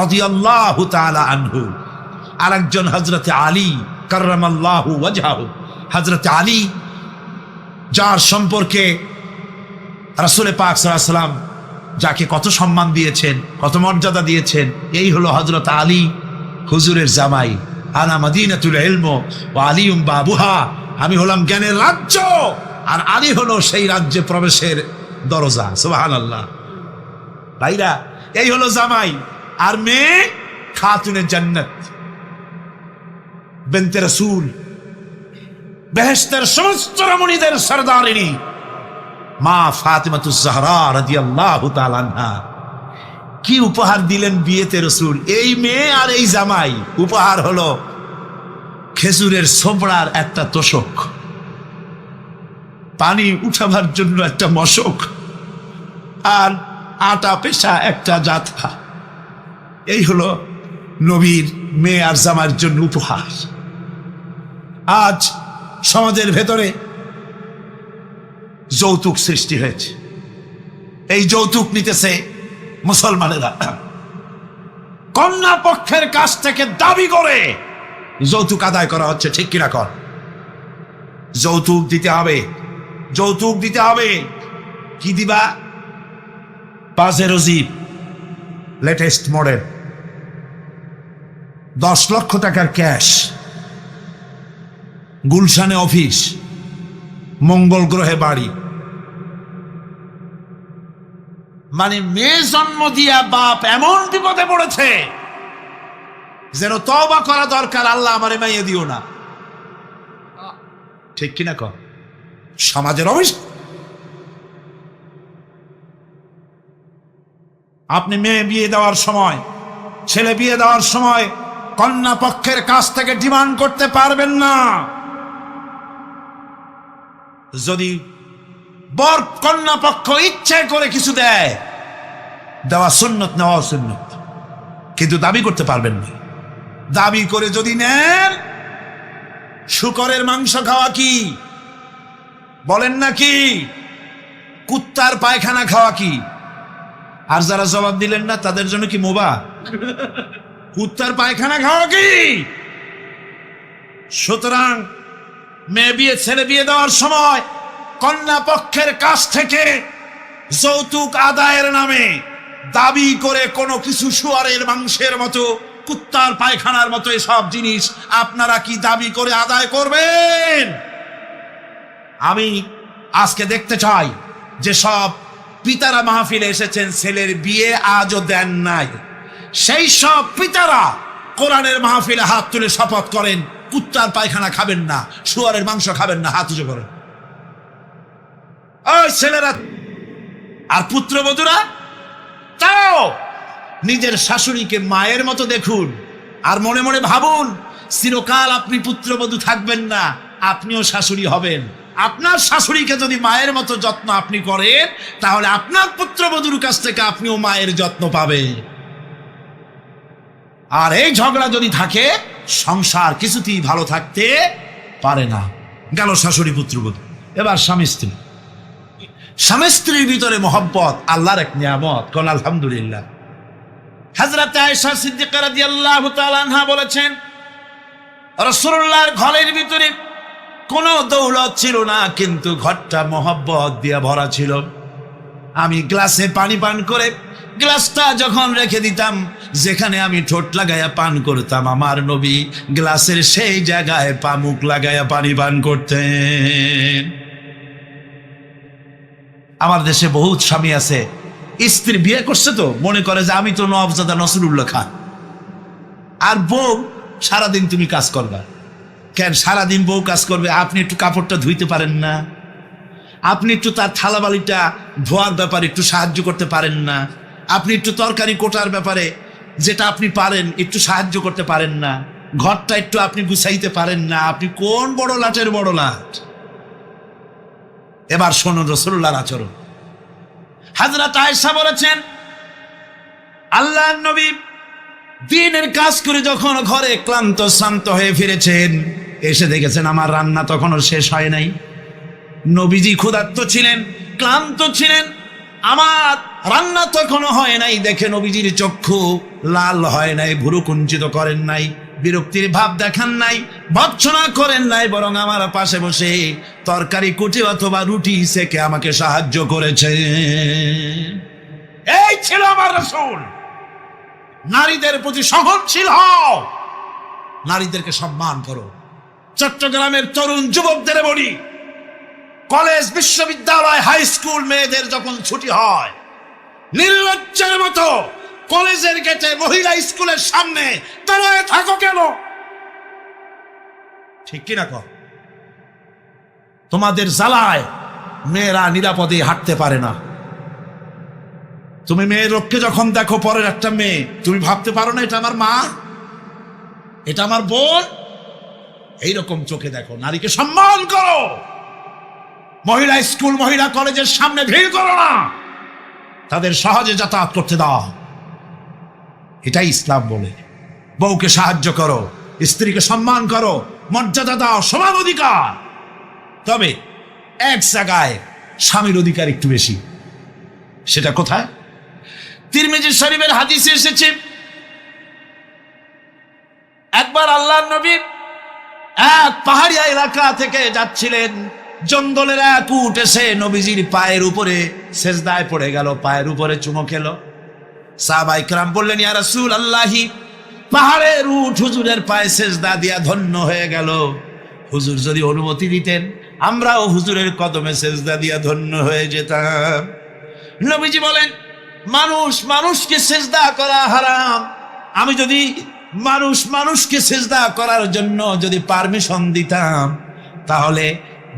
রাদিয়াল্লাহু তাআলা আনহু। আরেকজন হযরত আলী কাররামাল্লাহু ওয়াজহাহু। হযরত আলী, যার সম্পর্কে রাসূল পাক সাল্লাল্লাহু আলাইহি ওয়াসাল্লাম যাকে কত সম্মান দিয়েছেন, কত মর্যাদা দিয়েছেন, এই হলো হযরত আলী, হুজুরের জামাই। আনা মাদিনাতুল ইলম ওয়া আলিউম বাবুহা, আমি হলাম জ্ঞানের রাজ্য, আর আলী হলো সেই রাজ্যে প্রবেশের দরজা। সুবহানাল্লাহ। ভাইরা, এই হলো জামাই। আর মেয়ে খাতুনে জান্নাত, বিনতে রাসূল, বেহেশতের সমস্ত রমণীদের সরদারিনী, মা ফাতিমাতুজ জাহরা রাদিয়াল্লাহু তাআলা আনহা কি উপহার দিলেন বিয়েতে রাসূল? এই মেয়ে আর এই জামাই উপহার হলো খেজুরের ছোবড়ার একটা তোষক, পানি উঠাবার জন্য একটা মশক, আর আটা পেশা একটা জাথা। এই হলো নবীর মেয়ে আর জামাইয়ের জন্য উপহার। আজ সমাজের ভেতরে যৌতুক সৃষ্টি হয়েছে। এই যৌতুক নিতেছে মুসলমানেরা, কন্যা পক্ষের কাছ থেকে দাবি করে যৌতুক আদায় করা হচ্ছে। ঠিক কিনা কর? যৌতুক দিতে হবে, যৌতুক দিতে হবে। কি দিবা? পাজেরো জিপ লেটেস্ট মডেল, 10 লক্ষ টাকার ক্যাশ, গুলশানে অফিস, মঙ্গল গ্রহে বাড়ি। মানে মেয়ে জন্ম দিয়া বাপ এমন বিপদে পড়েছে যেন তওবা করা দরকার, আল্লাহ আমারে মাইয়ে দিও না। ঠিক কিনা কর? সমাজের অবস্থা। আপনি মেয়ে বিয়ে দেওয়ার সময়, ছেলে বিয়ে দেওয়ার সময় কন্যা পক্ষের কাছ থেকে ডিমান্ড করতে পারবেন না। যদি বর কন্যা পক্ষ ইচ্ছে করে কিছু দেয়, দেওয়া সুন্নত, নেওয়া সুন্নত, কিন্তু দাবি করতে পারবেন না। দাবি করে যদি নেন, শুকরের মাংস খাওয়া কি বলেন নাকি? কুত্তার পায়খানা খাওয়া কি? আর যারা জবাব দিলেন না তাদের জন্য কি মোবা? কুত্তার পায়খানা খাওয়া কি? সুতরাং মেয়ে বিয়ে, ছেলে বিয়ে দেওয়ার সময় কন্যা পক্ষের কাছ থেকে যৌতুক আদায়ের নামে দাবি করে কোনো কিছু, শুয়ারের মাংসের মতো, কুত্তার পায়খানার মতো এসব জিনিস আপনারা কি দাবি করে আদায় করবেন? আমি আজকে দেখতে চাই যে সব পিতারা মাহফিলে এসেছেন, ছেলের বিয়ে আজও দেন নাই, সেই সব পিতারা কোরআনের মাহফিলে হাত তুলে শপথ করেন কুত্তার পায়খানা খাবেন না, শুয়ারের মাংস খাবেন না। হাত উঁচু করেন ওই ছেলেরা। আর পুত্রবধূরা তাও নিজের শাশুড়িকে মায়ের মতো দেখুন, আর মনে মনে ভাবুন চিরকাল আপনি পুত্রবধূ থাকবেন না, আপনিও শাশুড়ি হবেন। আপনার শাশুড়িকে যদি মায়ের মতো যত্ন আপনি করেন, তাহলে আপনার পুত্রবধূর কাছ থেকে আপনিও মায়ের যত্ন পাবেন। আর এই ঝগড়া যদি থাকে, সংসার কিছুতেই ভালো থাকতে পারে না। গেল শাশুড়ি পুত্রবধূ। এবার স্বামী স্ত্রী। স্বামী স্ত্রীর ভিতরে মহব্বত আল্লাহর এক নিয়ামত। কোন আলহামদুলিল্লাহ। হযরত আয়েশা সিদ্দিকা রাদিয়াল্লাহু তাআলা আনহা বলেছেন, রাসূলুল্লাহর ঘরের ভিতরে কোনো দৌলত ছিল না, কিন্তু ঘরটা মহব্বত দিয়ে ভরা ছিল। আমি গ্লাসে পানি পান করে গ্লাসটা যখন রেখে দিতাম, যেখানে আমি ঠোঁট লাগাইয়া পান করতাম, আমার নবী গ্লাসের সেই জায়গায় পা মুখ লাগাইয়া পানি পান করতেন। আমার দেশে বহুত স্বামী আছে, স্ত্রী বিয়ে করছে তো মনে করে যে আমি তো নওয়াবজাদা নসরুল্লাহ খান, আর বউ সারাদিন তুমি কাজ করবা। কেন সারাদিন বউ কাজ করবে? আপনি একটু কাপড়টা ধুইতে পারেন না? আপনি একটু তার থালাবালিটা ধোয়ার ব্যাপারে একটু সাহায্য করতে পারেন না? আপনি একটু তরকারি কোটার ব্যাপারে যেটা আপনি পারেন একটু সাহায্য করতে পারেন না? ঘরটা একটু আপনি গুছাইতে পারেন না? আপনি কোন বড় লাটের বড় লাট? এবার শোনুন রাসূলুল্লাহর আচরণ। হযরত আয়েশা বলেছেন, আল্লাহর নবী দিনের কাজ করে যখন ঘরে ক্লান্ত শ্রান্ত হয়ে ফিরেছেন, এসে দেখেছেন আমার রান্না তখনও শেষ হয় নাই। নবীজি ক্ষুধার্ত ছিলেন, ক্লান্ত ছিলেন, আমার রান্না তখনও হয় নাই দেখে নবীজির চক্ষু লাল হয় নাই, ভুরু কুঞ্চিত করেন নাই, বিরক্তির ভাব দেখান নাই, ভর্ৎসনা করেন নাই, বরং আমার পাশে বসে তরকারি কুটি অথবা রুটি সেকে আমাকে সাহায্য করেছে। এই ছিল আমার রাসূল। নারীদের প্রতি সহনশীল হও, নারীদেরকে সম্মান করো। চট্টগ্রামের তরুণ যুবকদের বলি, কলেজ, বিশ্ববিদ্যালয়, হাই স্কুল মেয়েদের যখন ছুটি হয়, নির্লজ্জের মতো কলেজের গেটে মহিলা স্কুলের সামনে দাঁড়ায় থাকো কেন? ঠিক কিনা কর? তোমাদের জ্বালায় মেয়েরা নিরাপদে হাঁটতে পারে না। তুমি মেয়ের লোককে যখন দেখো, পরের একটা মেয়ে, তুমি ভাবতে পারো না এটা আমার মা, এটা আমার বোন, এইরকম চোখে দেখো। নারীকে সম্মান করো। মহিলা স্কুল, মহিলা কলেজের সামনে ভিড় করো না, তাদের সহজে যাতায়াত করতে দাও। এটাই ইসলাম বলে। বউকে সাহায্য করো, স্ত্রীকে সম্মান করো, মর্যাদা দাও, সমান অধিকার। তবে এক জায়গায় স্বামীর অধিকার একটু বেশি। সেটা কোথায়? তিরমিজি শরীফের হাদিসে এসেছে, একবার আল্লাহর নবী এক পাহাড়িয়া এলাকা থেকে যাচ্ছিলেন। জঙ্গলের এক উট এসে নবীজির পায়ের উপরে সেজদায় পড়ে গেল, পায়ের উপরে চুমো খেলো। সাহাবায়ে কেরাম বললেন, ইয়া রাসূলুল্লাহি, পাহাড়ের উট হুজুরের পায়ে সেজদা দিয়া ধন্য হয়ে গেল। হুজুর যদি অনুমতি দিতেন, আমরাও হুজুরের কদমে সেজদা দিয়া ধন্য হয়ে যেতাম। নবীজি বলেন, মানুষ মানুষকে সেজদা করা হারাম। আমি যদি মানুষকে সেজদা করার জন্য যদি পারমিশন দিতাম, তাহলে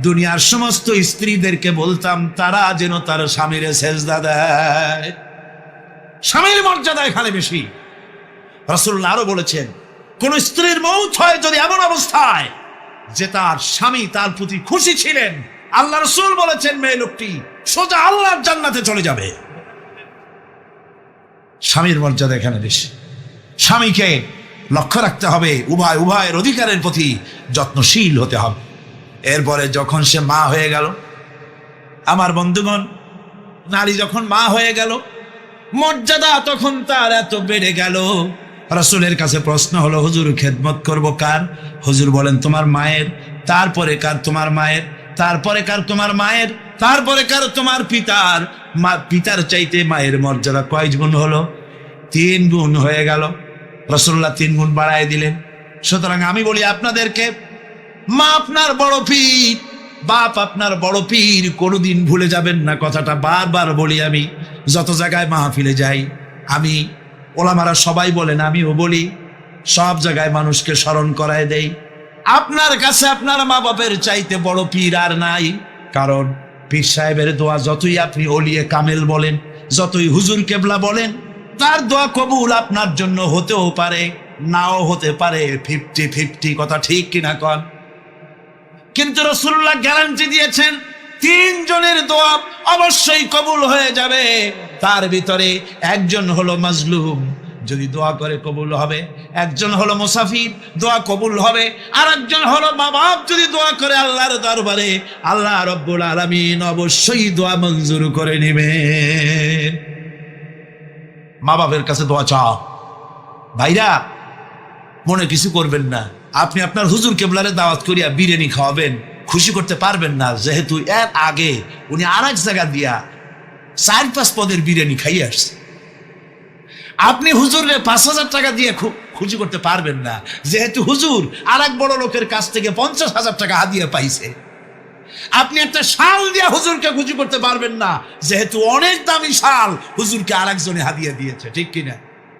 দুনিয়ার সমস্ত স্ত্রীদেরকে বলতাম তারা যেন তার স্বামীরে সেজদা দেয়। স্বামীর মর্যাদা এখানে বেশি। রাসূলুল্লাহ আরো বলেছেন, কোন স্ত্রীর মৌত হয় যদি এমন অবস্থায় যে তার স্বামী তার প্রতি খুশি ছিলেন, আল্লাহ রাসূল বলেছেন মেয়ে লোকটি সোজা আল্লাহর জান্নাতে চলে যাবে। স্বামীর মর্যাদা এখানে বেশি। স্বামীকে লক্ষ্য রাখতে হবে, উভয়ের অধিকারের প্রতি যত্নশীল হতে হবে। এরপরে যখন সে মা হয়ে গেল, আমার বন্ধুগণ, নারী যখন মা হয়ে গেল, মর্যাদা তখন তার এত বেড়ে গেল। রাসূলের কাছে প্রশ্ন হলো, হুজুর খেদমত করব কার? হুজুর বলেন, তোমার মায়ের, তারপরে কার? তোমার মায়ের, তারপরে কার? তোমার মায়ের, তারপরে কার? তোমার পিতার। পিতার চাইতে মায়ের মর্যাদা কয় গুণ হলো? 3 গুণ হয়ে গেল। রাসূলুল্লাহ 3 গুণ বাড়ায় দিলেন। সুতরাং আমি বলি আপনাদেরকে, মা আপনার বড় পীর, বাপ আপনার বড় পীর, কোনোদিন ভুলে যাবেন না। কথাটা বারবার বলি আমি, যত জায়গায় মাহফিলে যাই। আমি, ওলামারা সবাই বলেন, আমিও বলি, সব জায়গায় মানুষকে স্মরণ করায় দেই, আপনার কাছে আপনার মা বাপের চাইতে বড় পীর আর নাই। কারণ পীর সাহেবের দোয়া যতই আপনি ওলিয়ে কামেল বলেন, যতই হুজুর কেবলা বলেন, তার দোয়া কবুল আপনার জন্য হতেও পারে, নাও হতে পারে। 50-50 কথা ঠিক কিনা কন? কিন্তু রাসূলুল্লাহ গ্যারান্টি দিয়েছেন 3 জনের দোয়া অবশ্যই কবুল হয়ে যাবে। তার ভিতরে একজন হলো মাজলুম, যদি দোয়া করে কবুল হবে। একজন হলো মুসাফির, দোয়া কবুল হবে। আর একজন হলো মা বাপ, যদি দোয়া করে আল্লাহর দরবারে, আল্লাহ রব্বুল আলামিন অবশ্যই দোয়া মঞ্জুর করে নেবেন। মা বাপের কাছে দোয়া চাও। ভাইরা, মনে কিছু করবেন না। আপনি আপনার হুজুর কেবলারে দাওয়াত করিয়া বিরিয়ানি খাওয়াবেন, খুশি করতে পারবেন না, যেহেতু এর আগে উনি আর এক জায়গা দিয়া 4-5 পদের বিরিয়ানি খাইয়ে আসছে। আপনি হুজুরে 5,000 টাকা দিয়ে খুশি করতে পারবেন না, যেহেতু হুজুর আর এক বড় লোকের কাছ থেকে 50,000 টাকা হাদিয়া পাইছে। আপনি একটা শাল দিয়া হুজুরকে খুশি করতে পারবেন না, যেহেতু অনেক দামি শাল হুজুরকে আর একজনে হাদিয়া দিয়েছে। ঠিক কিনা?